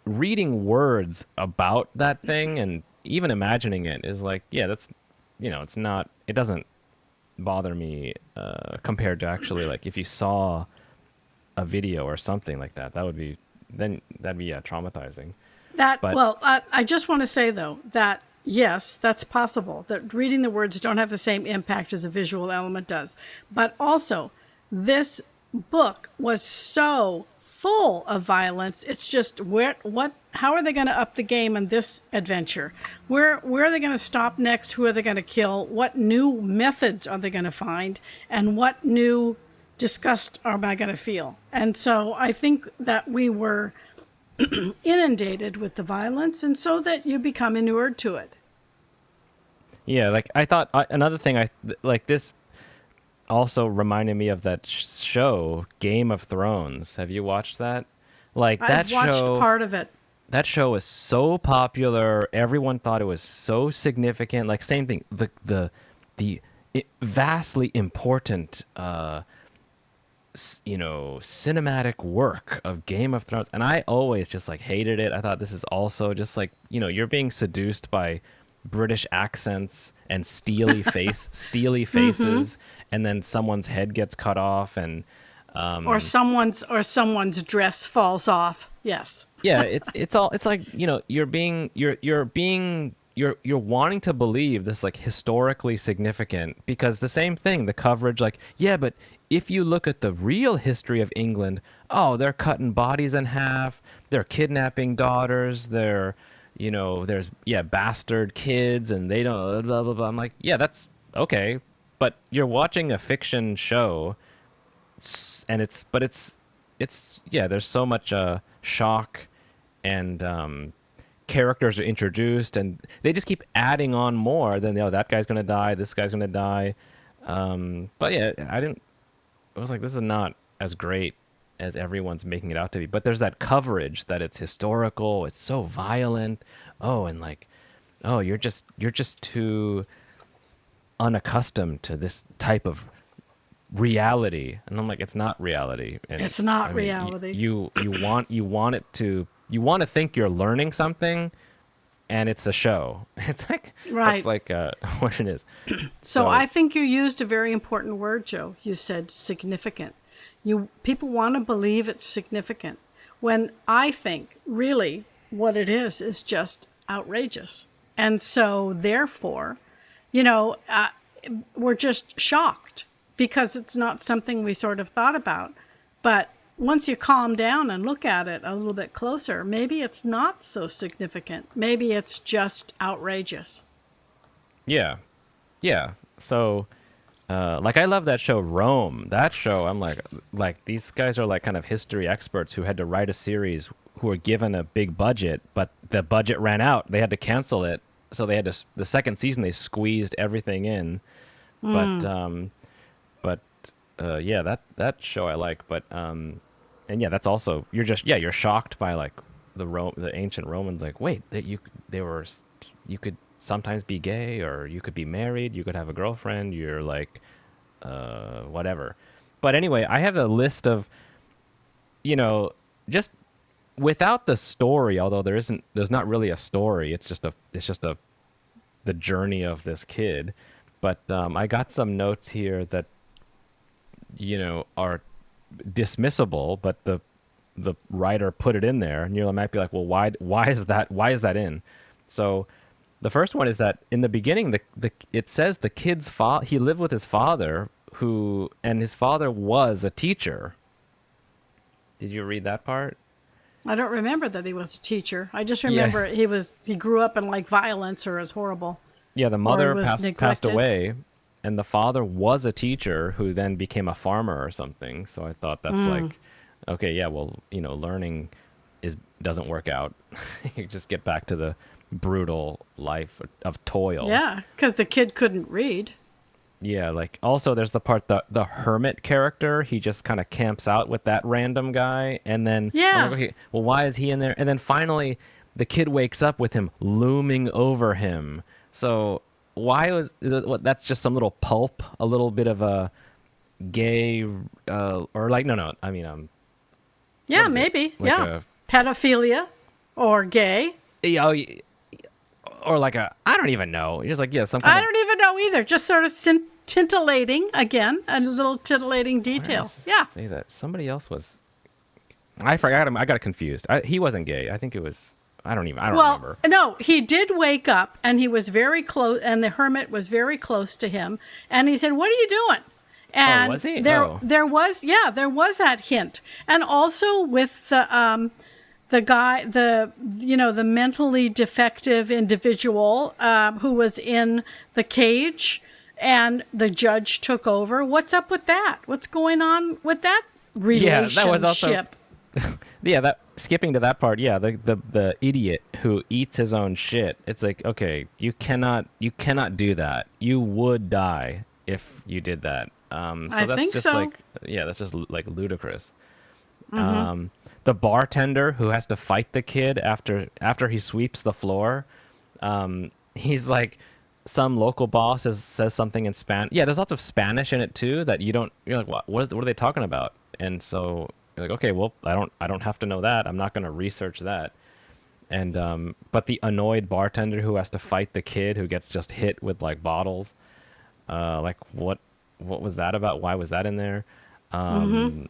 reading words about that thing and even imagining it is like, yeah, that's, it's not, it doesn't bother me compared to actually like if you saw a video or something like that, that'd be traumatizing. I just want to say though that yes, that's possible that reading the words don't have the same impact as a visual element does. But also, this book was so full of violence. It's just how are they going to up the game in this adventure? Where are they going to stop next? Who are they going to kill? What new methods are they going to find? And what new disgust am I going to feel? And so I think that we were inundated with the violence, and so that you become inured to it. Yeah, like I thought another thing like this also reminded me of that show Game of Thrones. Have you watched that? Like I've watched part of it. That show is so popular. Everyone thought it was so significant. Like same thing. The vastly important cinematic work of Game of Thrones, and I always just like hated it. I thought this is also just like, you're being seduced by British accents and steely faces, and then someone's head gets cut off, and or someone's dress falls off. Yes. Yeah, it's like, you're wanting to believe this like historically significant, because the same thing, the coverage, like, yeah, but if you look at the real history of England, they're cutting bodies in half, they're kidnapping daughters, there's bastard kids, and they don't blah blah blah. I'm like, yeah, that's okay, but you're watching a fiction show, and it's there's so much shock, and characters are introduced, and they just keep adding on more. Then that guy's gonna die, this guy's gonna die, but yeah, I was like, this is not as great as everyone's making it out to be. But there's that coverage that it's historical, it's so violent. And like, you're just too unaccustomed to this type of reality. And I'm like, it's not reality. And it's not reality. You want to think you're learning something, and it's a show. It's like, right. That's like what it is. So I think you used a very important word, Joe. You said significant. People want to believe it's significant, when I think really what it is just outrageous. And so therefore, we're just shocked because it's not something we sort of thought about. But once you calm down and look at it a little bit closer, maybe it's not so significant. Maybe it's just outrageous. Yeah. So, like, I love that show, Rome. That show, I'm like these guys are like kind of history experts who had to write a series, who were given a big budget, but the budget ran out. They had to cancel it. So they had to, the second season, they squeezed everything in. But yeah, that show I like. But, and yeah, that's also, you're shocked by like the ancient Romans, like, wait, you could sometimes be gay, or you could be married, you could have a girlfriend, you're like whatever. But anyway, I have a list of, just without the story, although there's not really a story, it's just the journey of this kid. But I got some notes here that are dismissible, but the writer put it in there, and you might be like, well, why is that in? So the first one is that in the beginning, it says the kid's he lived with his father, and his father was a teacher. Did you read that part? I don't remember that he was a teacher. I just remember he grew up in like violence, or is horrible. Yeah, the mother passed away, and the father was a teacher who then became a farmer or something. So I thought that's like, okay, yeah, well, learning doesn't work out. You just get back to the brutal life of toil. Yeah, because the kid couldn't read. Yeah, like also there's the part, the hermit character, he just kind of camps out with that random guy, and then I'm like, okay, well, why is he in there? And then finally the kid wakes up with him looming over him. So why that's just some little pulp, a little bit of a gay, or like no, I mean Yeah, what is it? maybe. Like Yeah. Pedophilia or gay. or like I don't even know. Just like some kind I of. don't even know either. Just sort of titillating again, a little titillating detail. Yeah. Say that somebody else was. I forgot him. I got confused. He wasn't gay. I think it was. I don't remember. No, he did wake up and he was very close, and the hermit was very close to him. And he said, "What are you doing?" And was he? there Oh. there was that hint. And also with the guy, the mentally defective individual who was in the cage, and the judge took over. What's up with that? What's going on with that relationship? Yeah, that was also. That skipping to that part. Yeah, the idiot who eats his own shit. It's like, okay, you cannot do that. You would die if you did that. So I that's think just so. like, that's just like ludicrous. The bartender who has to fight the kid after he sweeps the floor. He's like, some local boss says something in Spanish. Yeah, there's lots of Spanish in it too that you're like, what are they talking about? And so you're like, okay, well, I don't have to know that. I'm not going to research that. And but the annoyed bartender who has to fight the kid who gets just hit with like bottles. Like what was that about? Why was that in there? And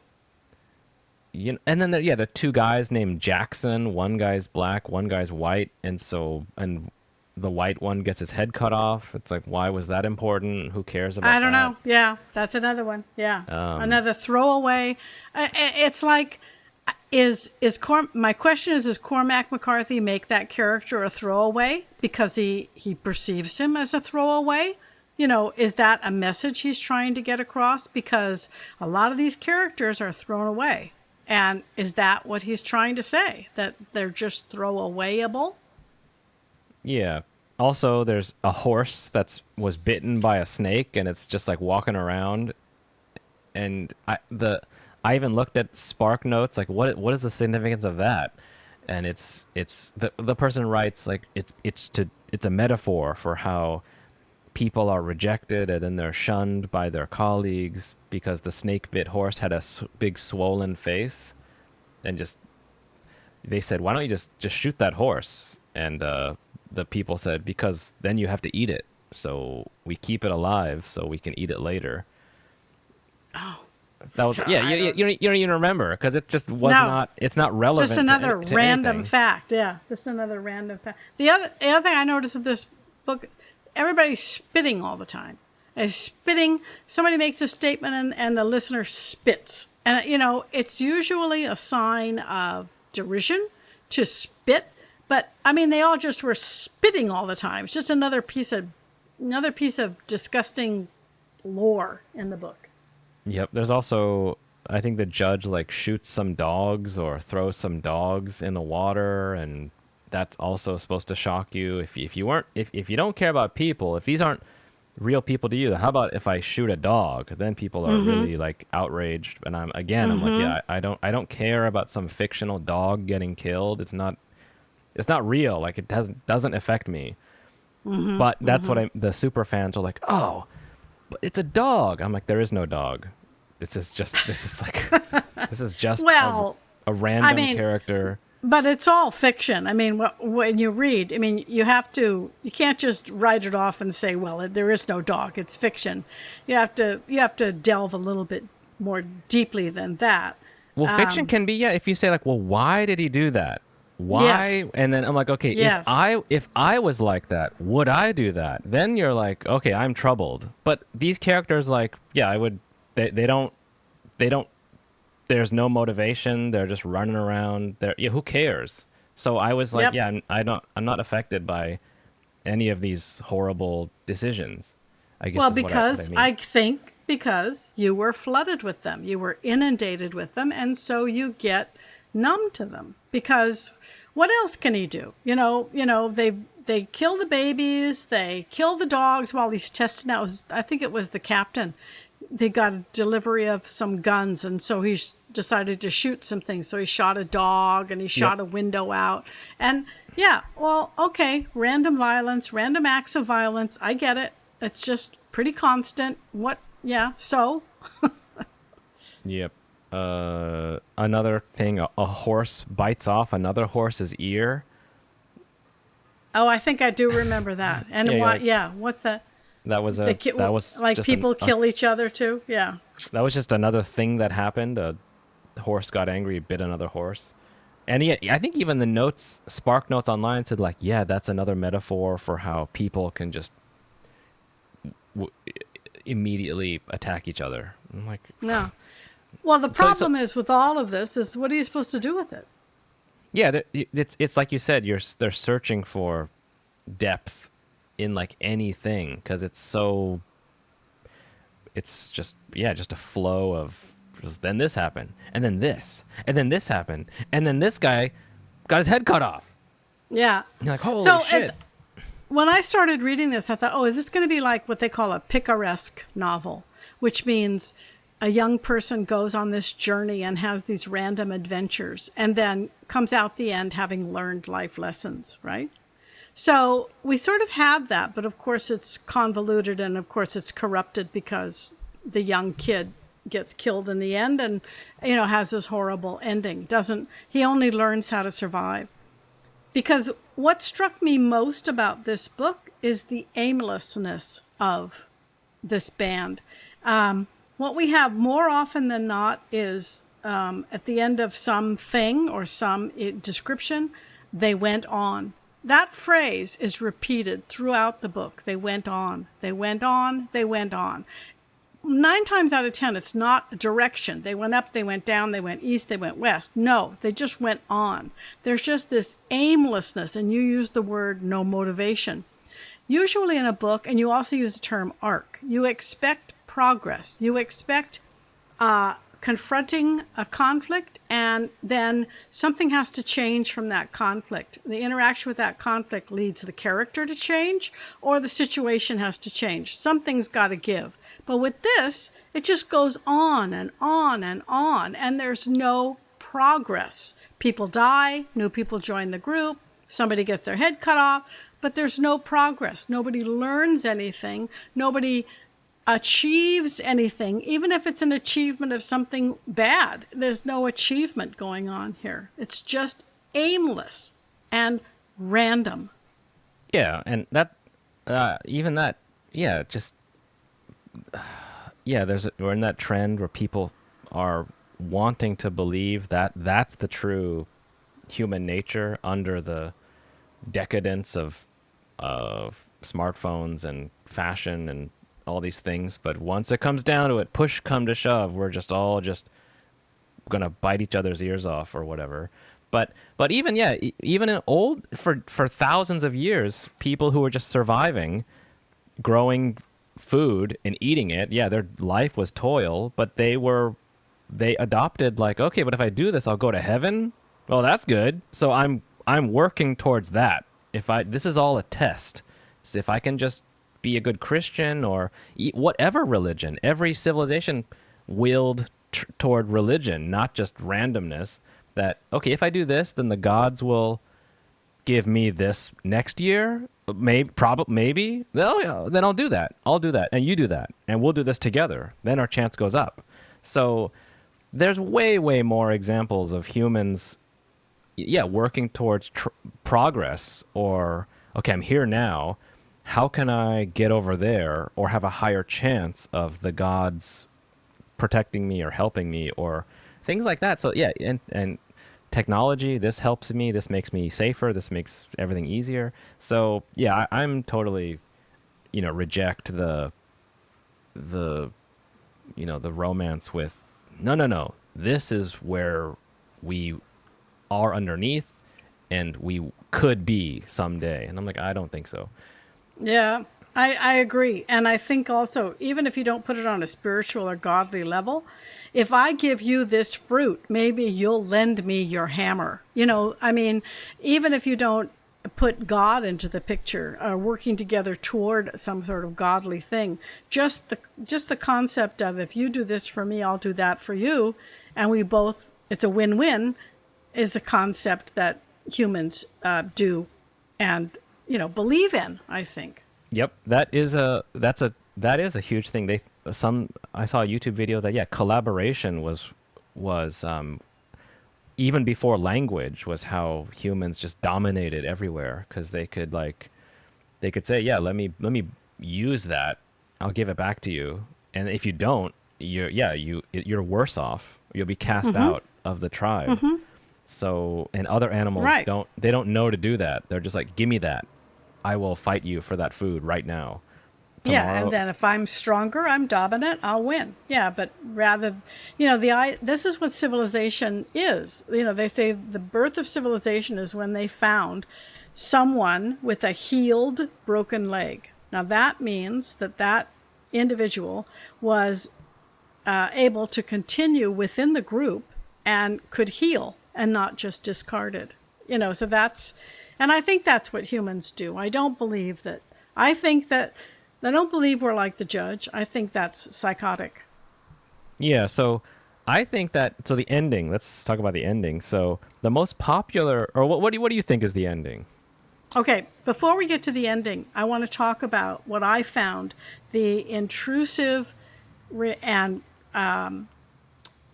then the two guys named Jackson. One guy's black, one guy's white, and the white one gets his head cut off. It's like, why was that important? Who cares about that? I don't know. Yeah, that's another one. Yeah, another throwaway. It's like, my question is Cormac McCarthy make that character a throwaway because he perceives him as a throwaway? Is that a message he's trying to get across? Because a lot of these characters are thrown away. And is that what he's trying to say? That they're just throwawayable? Yeah. Also, there's a horse was bitten by a snake, and it's just like walking around. And I even looked at Spark Notes, like what is the significance of that? And it's the person writes like it's a metaphor for how people are rejected and then they're shunned by their colleagues because the snake bit horse had a big swollen face, and they said, why don't you just shoot that horse? And the people said, because then you have to eat it, so we keep it alive so we can eat it later. Oh, that was so you don't even remember because it just not. It's not relevant. Just another to random anything. fact. Yeah, just another random fact. The other thing I noticed in this book, everybody's spitting all the time. Somebody makes a statement and the listener spits, and it's usually a sign of derision to spit. But I mean, they all just were spitting all the time. It's just another piece of disgusting lore in the book. Yep. There's also, I think the judge like shoots some dogs or throws some dogs in the water, and that's also supposed to shock you. If you don't care about people, if these aren't real people to you, how about if I shoot a dog? Then people are really like outraged. And I'm like, yeah, I don't care about some fictional dog getting killed. It's not real. Like, it doesn't affect me. But that's what the super fans are like, oh, but it's a dog. I'm like, there is no dog. This is just Well, a random character. But it's all fiction. I mean, when you read, you can't just write it off and say, well, there is no dog. It's fiction. You have to delve a little bit more deeply than that. Well, fiction can be, if you say like, well, why did he do that? Why? Yes. And then I'm like, okay, yes. if I was like that, would I do that? Then you're like, okay, I'm troubled. But these characters, like, yeah, I would. They don't. There's no motivation. They're just running around. Who cares? So I was like, I'm not affected by any of these horrible decisions. I guess. Well, is because what I mean. I think because you were flooded with them, you were inundated with them, and so you get numb to them. Because what else can he do? They kill the babies, they kill the dogs while he's testing out. I think it was the captain. They got a delivery of some guns, and so he decided to shoot some things. So he shot a dog and he shot a window out. And okay, random violence, random acts of violence. I get it. It's just pretty constant. So Yep. Another thing, a horse bites off another horse's ear. Oh, I think I do remember that. And Yeah, what? like- Yeah, what's that? That was that was like just people kill each other too. Yeah. that was just another thing that happened. A horse got angry, bit another horse. And yet, I think even the notes, Spark Notes online said like, yeah, that's another metaphor for how people can just w- immediately attack each other. I'm like, No. Well, the problem is with all of this is what are you supposed to do with it? yeah, it's like you said, they're searching for depth in like anything because it's just just a flow of just, then this happened and then this and then this happened and then this guy got his head cut off. Yeah. And you're like, holy So, shit. When I started reading this, I thought, oh, is this going to be like what they call a picaresque novel, which means a young person goes on this journey and has these random adventures and then comes out the end having learned life lessons, right? So we sort of have that, but of course it's convoluted and of course it's corrupted because the young kid gets killed in the end and, has this horrible ending. He only learns how to survive. Because what struck me most about this book is the aimlessness of this band. What we have more often than not is at the end of some thing or some description, they went on. That phrase is repeated throughout the book. They went on, they went on, they went on. 9 times out of 10, it's not a direction. They went up, they went down, they went east, they went west. No, they just went on. There's just this aimlessness, and you use the word no motivation. Usually in a book, and you also use the term arc, you expect progress. You expect confronting a conflict, and then something has to change from that conflict. The interaction with that conflict leads the character to change, or the situation has to change. Something's got to give. But with this, it just goes on and on and on, and there's no progress. People die, new people join the group, somebody gets their head cut off, but there's no progress. Nobody learns anything. Nobody achieves anything, even if it's an achievement of something bad. There's no achievement going on here. It's just aimless and random. Yeah, and that even that, we're in that trend where people are wanting to believe that that's the true human nature under the decadence of smartphones and fashion and all these things. But once it comes down to it, push come to shove, we're just all just gonna bite each other's ears off or whatever. But even even in for thousands of years, people who were just surviving, growing food and eating it, their life was toil, but they adopted like, okay, but if I do this, I'll go to heaven. Well, that's good. So I'm working towards that. This is all a test. So if I can just be a good Christian or whatever religion, every civilization willed toward religion, not just randomness. That, okay, if I do this, then the gods will give me this next year. Maybe. Oh, yeah, then I'll do that. I'll do that. And you do that. And we'll do this together. Then our chance goes up. So there's way, way more examples of humans, working towards progress or, okay, I'm here now. How can I get over there or have a higher chance of the gods protecting me or helping me or things like that? So, and technology, this helps me, this makes me safer, this makes everything easier. So I'm totally reject the romance with no, this is where we are underneath and we could be someday. And I'm like, I don't think so. Yeah, I agree. And I think also, even if you don't put it on a spiritual or godly level, if I give you this fruit, maybe you'll lend me your hammer. Even if you don't put God into the picture, working together toward some sort of godly thing, just the concept of, if you do this for me, I'll do that for you, and we both, it's a win-win, is a concept that humans do and believe in, I think. Yep, that's that is a huge thing. I saw a YouTube video that collaboration was even before language was how humans just dominated everywhere, because they could say, yeah, let me use that, I'll give it back to you, and if you don't, you're worse off, you'll be cast out of the tribe. So, and other animals Right. don't know to do that. They're just like, give me that, I will fight you for that food right now. Yeah, Tomorrow- and then if I'm stronger, I'm dominant, I'll win. Yeah, but rather, this is what civilization is. They say the birth of civilization is when they found someone with a healed, broken leg. Now that means that individual was able to continue within the group and could heal and not just discarded. So and I think that's what humans do. I don't believe we're like the judge. I think that's psychotic. Yeah, so I think so the ending, let's talk about the ending. So the most popular, or what do you think is the ending? Okay, before we get to the ending, I want to talk about what I found the intrusive and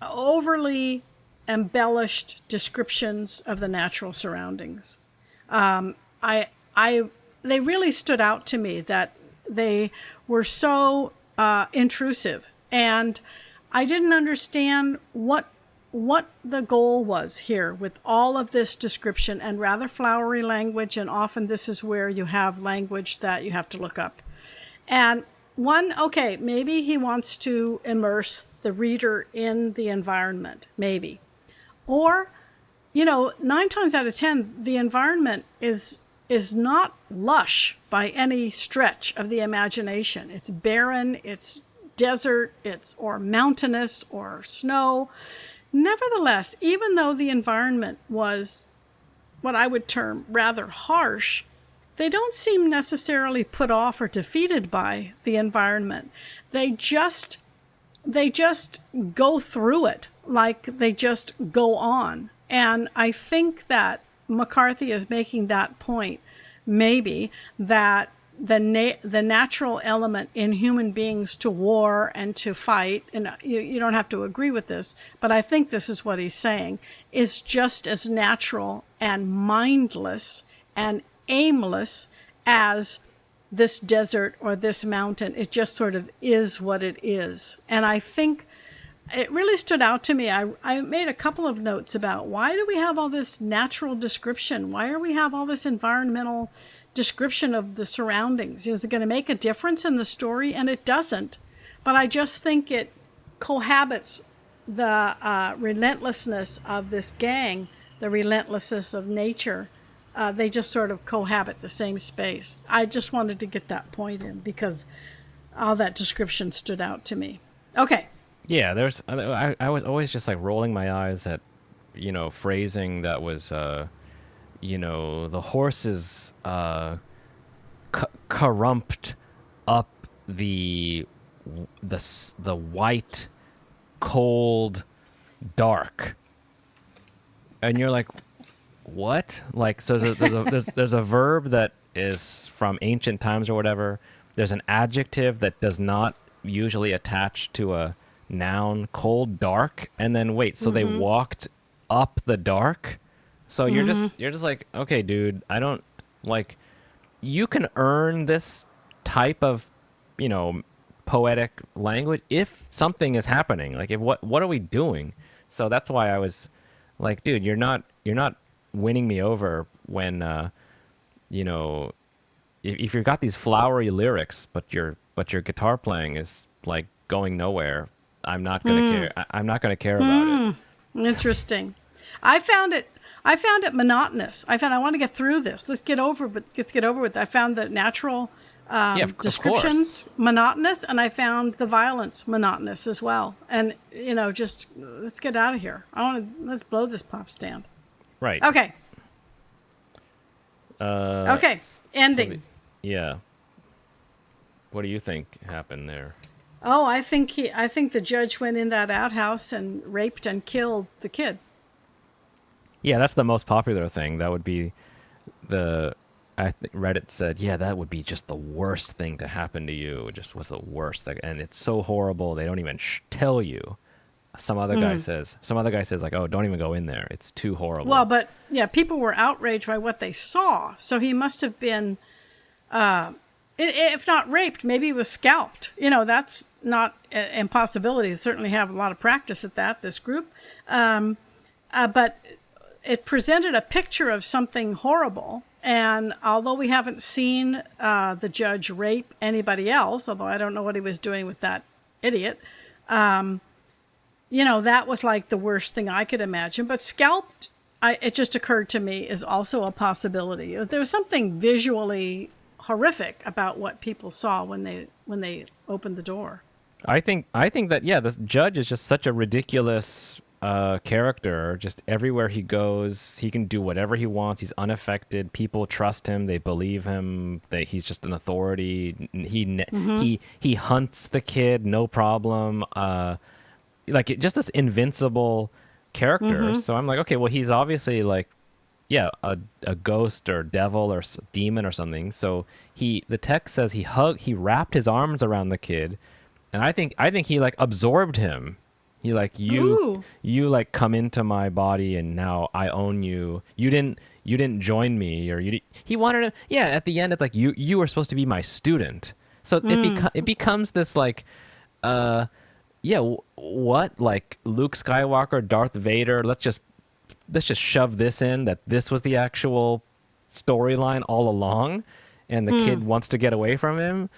overly embellished descriptions of the natural surroundings. They really stood out to me that they were so intrusive, and I didn't understand what the goal was here with all of this description and rather flowery language, and often this is where you have language that you have to look up. And maybe he wants to immerse the reader in the environment, maybe. Or, 9 times out of 10, the environment is not lush by any stretch of the imagination. It's barren, it's desert, or mountainous, or snow. Nevertheless, even though the environment was what I would term rather harsh, they don't seem necessarily put off or defeated by the environment. They just go through it, like they just go on. And I think that McCarthy is making that point, maybe, that the natural element in human beings to war and to fight, and you don't have to agree with this, but I think this is what he's saying, is just as natural and mindless and aimless as this desert or this mountain. It just sort of is what it is. And I think it really stood out to me. I made a couple of notes about why do we have all this natural description? Why do we have all this environmental description of the surroundings? Is it going to make a difference in the story? And it doesn't. But I just think it cohabits the relentlessness of this gang, the relentlessness of nature. They just sort of cohabit the same space. I just wanted to get that point in because all that description stood out to me. Okay. Yeah, I was always just like rolling my eyes at, phrasing that was, the horses corrumped up the white, cold, dark, and you're like, what? Like, so there's a verb that is from ancient times or whatever. There's an adjective that does not usually attach to a noun, cold, dark, and then wait, so they walked up the dark. So you're just like, okay, dude, I don't like. You can earn this type of, poetic language if something is happening. Like, if what are we doing? So that's why I was like, dude, you're not winning me over when if you've got these flowery lyrics but your guitar playing is like going nowhere, I'm not gonna care. I'm not gonna care about it. Interesting. I found it monotonous. I want to get through this. Let's get over with. I found the natural descriptions monotonous, and I found the violence monotonous as well. And just let's get out of here. Let's blow this pop stand. Right. Okay. Okay. Ending. Yeah. What do you think happened there? Oh, I think the judge went in that outhouse and raped and killed the kid. Yeah, that's the most popular thing. That would be I think Reddit said, yeah, that would be just the worst thing to happen to you. It just was the worst thing. And it's so horrible. They don't even tell you. Some other guy says, like, oh, don't even go in there. It's too horrible. Well, but yeah, people were outraged by what they saw. So he must have been, if not raped, maybe he was scalped. That's not an impossibility. They certainly have a lot of practice at that, this group. But it presented a picture of something horrible. And although we haven't seen the judge rape anybody else, although I don't know what he was doing with that idiot, that was like the worst thing I could imagine. But scalped, it just occurred to me, is also a possibility. There was something visually horrific about what people saw when they opened the door. I think that, yeah, this judge is just such a ridiculous character. Just everywhere he goes, he can do whatever he wants. He's unaffected. People trust him. They believe him. That he's just an authority. He hunts the kid, no problem. Just this invincible character. So I'm like, okay, well, he's obviously like, yeah, a ghost or devil or demon or something. So the text says he wrapped his arms around the kid, and I think he like absorbed him. He like, you like come into my body and now I own you. You didn't join me, or he wanted to. Yeah, at the end it's like you were supposed to be my student. So it becomes this like, what, like Luke Skywalker, Darth Vader. Let's just shove this in, that this was the actual storyline all along, and the kid wants to get away from him.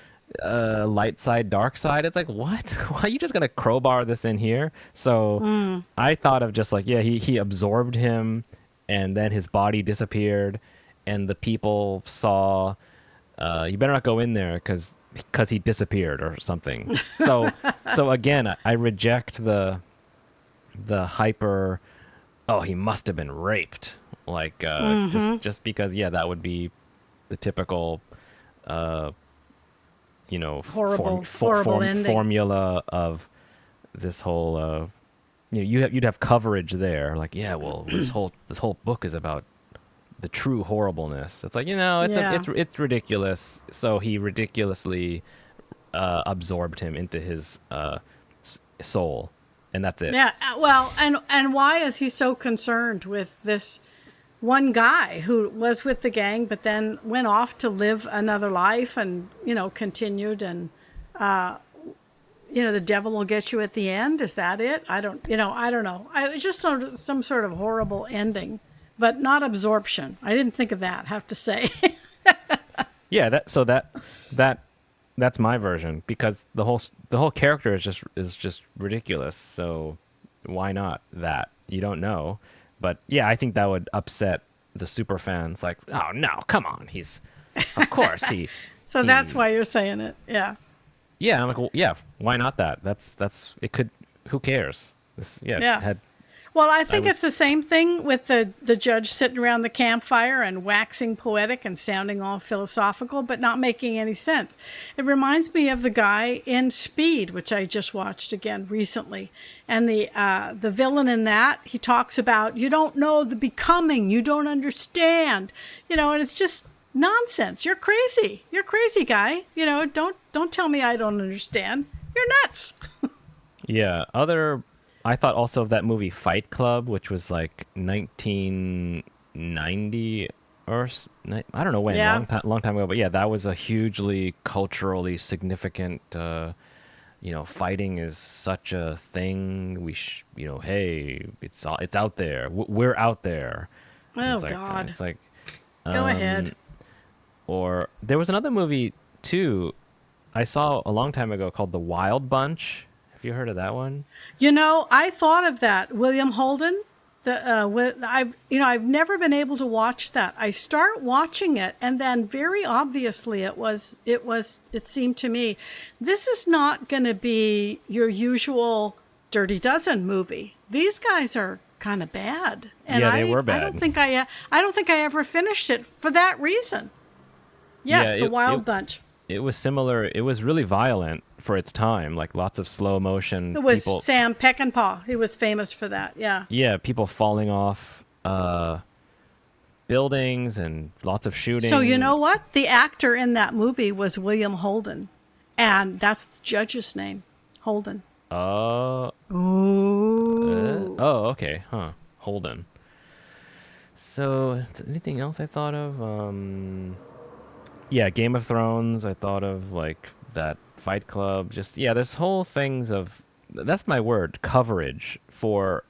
Light side, dark side. It's like, what? Why are you just gonna crowbar this in here? So I thought of just like, yeah, he absorbed him, and then his body disappeared, and the people saw, you better not go in there because he disappeared or something. So again, I reject the hyper, oh, he must have been raped, like just because, yeah, that would be the typical horrible ending. Formula of this whole you'd have coverage there, like, yeah, well, this whole book is about the true horribleness. It's like, it's ridiculous. So he ridiculously absorbed him into his soul, and that's it. Yeah, well, and why is he so concerned with this one guy who was with the gang but then went off to live another life and continued, and the devil will get you at the end? Is that it? I don't know. It's just some sort of horrible ending, but not absorption. I didn't think of that, have to say. Yeah, that's my version, because the whole character is just ridiculous. So why not that? You don't know. But yeah, I think that would upset the super fans. Like, oh no, come on, of course he. So that's why you're saying it, yeah. Yeah, I'm like, well, yeah, why not that? That's it. Could, who cares? Well, I think it's the same thing with the judge sitting around the campfire and waxing poetic and sounding all philosophical, but not making any sense. It reminds me of the guy in Speed, which I just watched again recently. And the villain in that, he talks about, you don't know the becoming, you don't understand, and it's just nonsense. You're crazy. You're crazy, guy. Don't tell me I don't understand. You're nuts. Yeah. I thought also of that movie Fight Club, which was like 1990 or I don't know when, long time ago. But yeah, that was a hugely culturally significant. Fighting is such a thing. Hey, it's out there. We're out there. Oh, like, God! It's like, go ahead. Or there was another movie too, I saw a long time ago called The Wild Bunch. Have you heard of that one? I thought of that. William Holden. I've never been able to watch that. I start watching it, and then very obviously it seemed to me, this is not going to be your usual Dirty Dozen movie. These guys are kind of bad, and yeah, they were bad. I don't think I ever finished it for that reason. Yes, The Wild Bunch. It was similar. It was really violent for its time, like lots of slow motion. It was Sam Peckinpah. He was famous for that, yeah. Yeah, people falling off buildings and lots of shooting. So you know what? The actor in that movie was William Holden, and that's the judge's name, Holden. Oh. Ooh. Oh, okay. Huh. Holden. So, anything else I thought of? Yeah, Game of Thrones. I thought of like that Fight Club. Just yeah, there's whole things of that's my word coverage for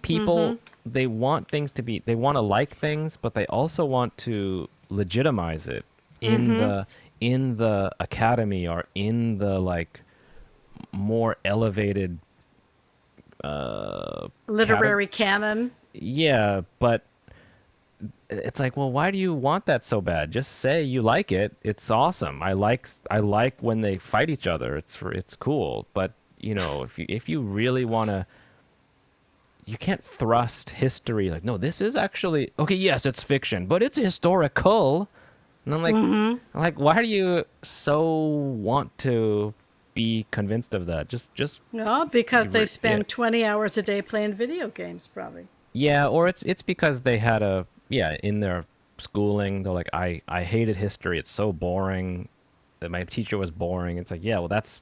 people. They want things to be. They want to like things, but they also want to legitimize it in the academy or in the like more elevated Literary canon. yeah, but it's like, well, why do you want that so bad? Just say you like it. It's awesome. I like when they fight each other. It's cool. But you know, if you really want to, you can't thrust history like, no, this is actually okay. Yes, it's fiction, but it's historical. And I'm like, why do you so want to be convinced of that? Just No, because they spend yeah. 20 hours a day playing video games, probably. Yeah, or it's because they had in their schooling they're like I hated history. It's so boring. That my teacher was boring. It's like, yeah, well that's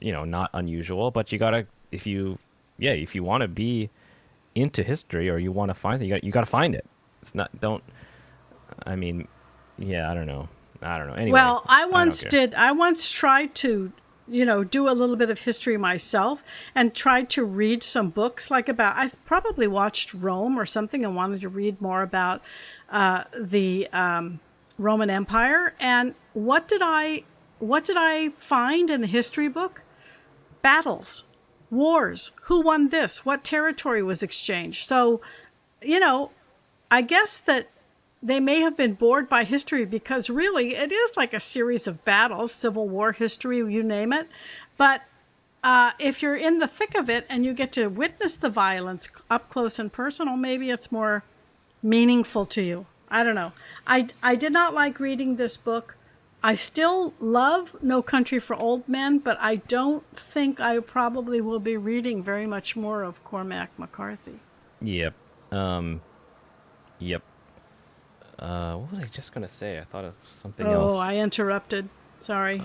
not unusual, but you got to if you want to be into history or you want to find it, you got to find it. It's not don't I mean, yeah, I don't know. Anyway, Well, I don't care. I once tried to, do a little bit of history myself and tried to read some books I probably watched Rome or something and wanted to read more about the Roman Empire. And what did I find in the history book? Battles, wars, who won this, what territory was exchanged. So, I guess that they may have been bored by history because really it is like a series of battles, Civil War history, you name it. But if you're in the thick of it and you get to witness the violence up close and personal, maybe it's more meaningful to you. I don't know. I did not like reading this book. I still love No Country for Old Men, but I don't think I probably will be reading very much more of Cormac McCarthy. Yep. Yep. What was I just gonna say? I thought of something else. Oh, I interrupted. Sorry.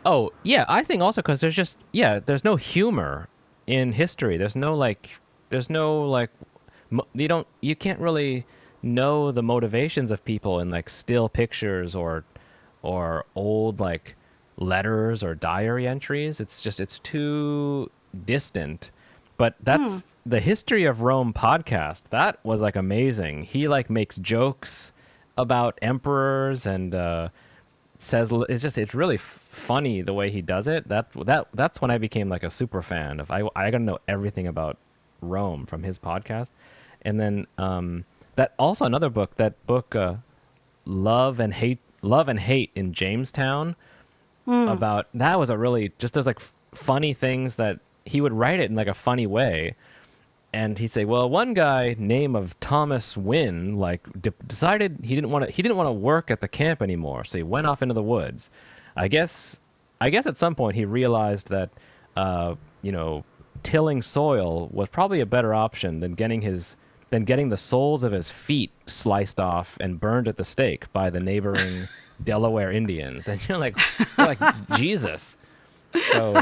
Oh, yeah, I think also because there's no humor in history. You can't really know the motivations of people in like still pictures or old like letters or diary entries. It's too distant. But that's the History of Rome podcast. That was like amazing. He like makes jokes about emperors and says it's really funny the way he does it. That's when I became like a super fan of I got to know everything about Rome from his podcast. And then that also another book, Love and Hate in Jamestown, about that was a really just those like funny things that he would write it in like a funny way. And he'd say, well, one guy name of Thomas Wynn like decided he didn't want to work at the camp anymore, so he went off into the woods. I guess at some point he realized that tilling soil was probably a better option than getting the soles of his feet sliced off and burned at the stake by the neighboring Delaware Indians. And you're like Jesus. So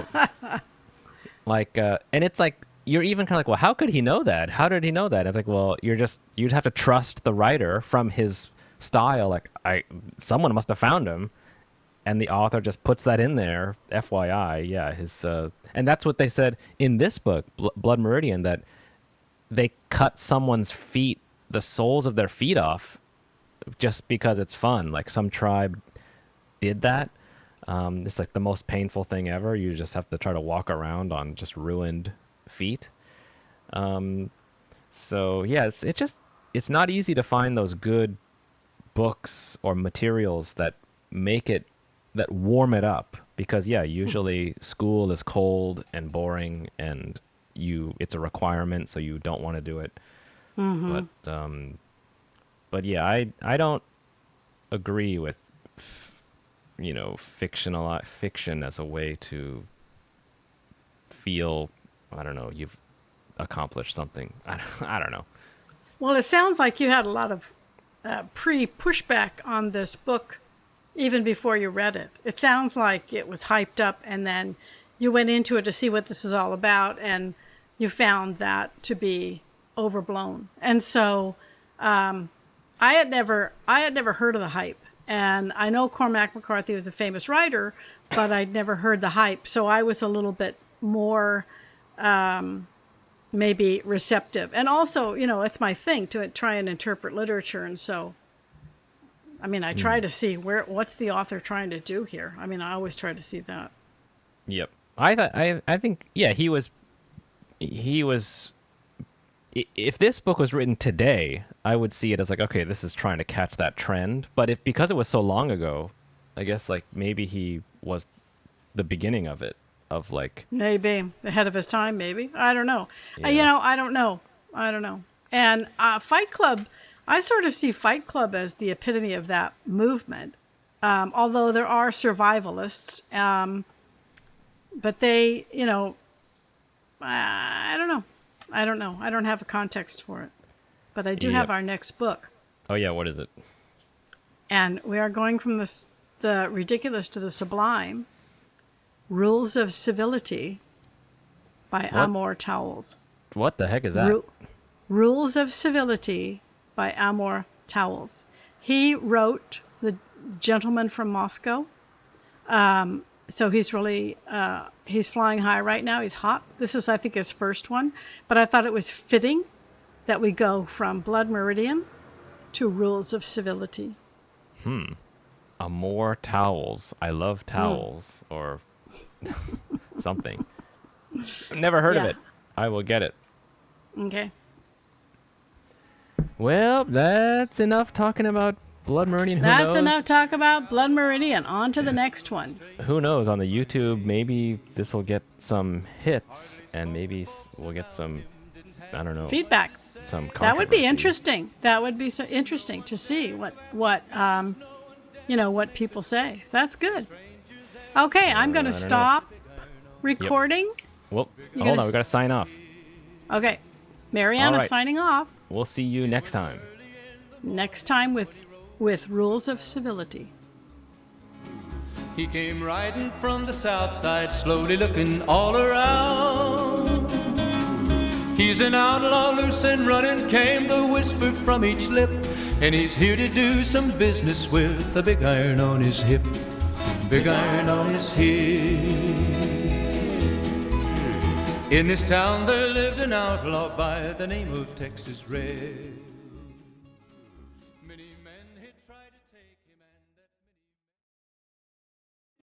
like and it's like you're even kind of like, well, how could he know that? How did he know that? It's like, well, you'd have to trust the writer from his style. Like someone must have found him, and the author just puts that in there. FYI, yeah, and that's what they said in this book, Blood Meridian, that they cut someone's feet, the soles of their feet off, just because it's fun. Like some tribe did that. It's like the most painful thing ever. You just have to try to walk around on just ruined feet. So yeah, it's not easy to find those good books or materials that warm it up, because yeah, usually school is cold and boring and it's a requirement, so you don't want to do it. But yeah, I don't agree with fiction as a way to feel, I don't know, you've accomplish something. I don't know. Well, it sounds like you had a lot of pre-pushback on this book even before you read it. It sounds like it was hyped up, and then you went into it to see what this is all about, and you found that to be overblown. And so I had never heard of the hype. And I know Cormac McCarthy was a famous writer, but I'd never heard the hype. So I was a little bit more maybe receptive. And also, it's my thing to try and interpret literature. And so, I mean, I try to see what's the author trying to do here. I mean, I always try to see that. Yep. I think, yeah, he was, if this book was written today, I would see it as like, okay, this is trying to catch that trend. But because it was so long ago, I guess like maybe he was the beginning of it, of like maybe ahead of his time. Maybe, I don't know. Yeah. I don't know. And Fight Club, I sort of see Fight Club as the epitome of that movement. Although there are survivalists, but they, I don't know. I don't have a context for it. But I do have our next book. Oh, yeah. What is it? And we are going from the ridiculous to the sublime. Rules of Civility by Amor Towles. What the heck is that? Rules of Civility by Amor Towles. He wrote The Gentleman from Moscow. So he's really, he's flying high right now. He's hot. This is, I think, his first one. But I thought it was fitting that we go from Blood Meridian to Rules of Civility. Amor Towles. I love towels or something. Never heard of it. I will get it. Okay. Well, that's enough talking about Blood Meridian. That's enough talk about Blood Meridian. On to the next one. Who knows? On the YouTube, maybe this will get some hits, and maybe we'll get some, I don't know, feedback. Some that would be interesting. That would be so interesting to see what people say. So that's good. Okay, I'm going to stop recording. Yep. Well, hold on. We got to sign off. Okay, Mariana right. signing off. We'll see you next time. Next time with Rules of Civility. He came riding from the south side, slowly looking all around. He's an outlaw, loose and running, came the whisper from each lip. And he's here to do some business with a big iron on his hip. Big iron on his hip. In this town there lived an outlaw by the name of Texas Red.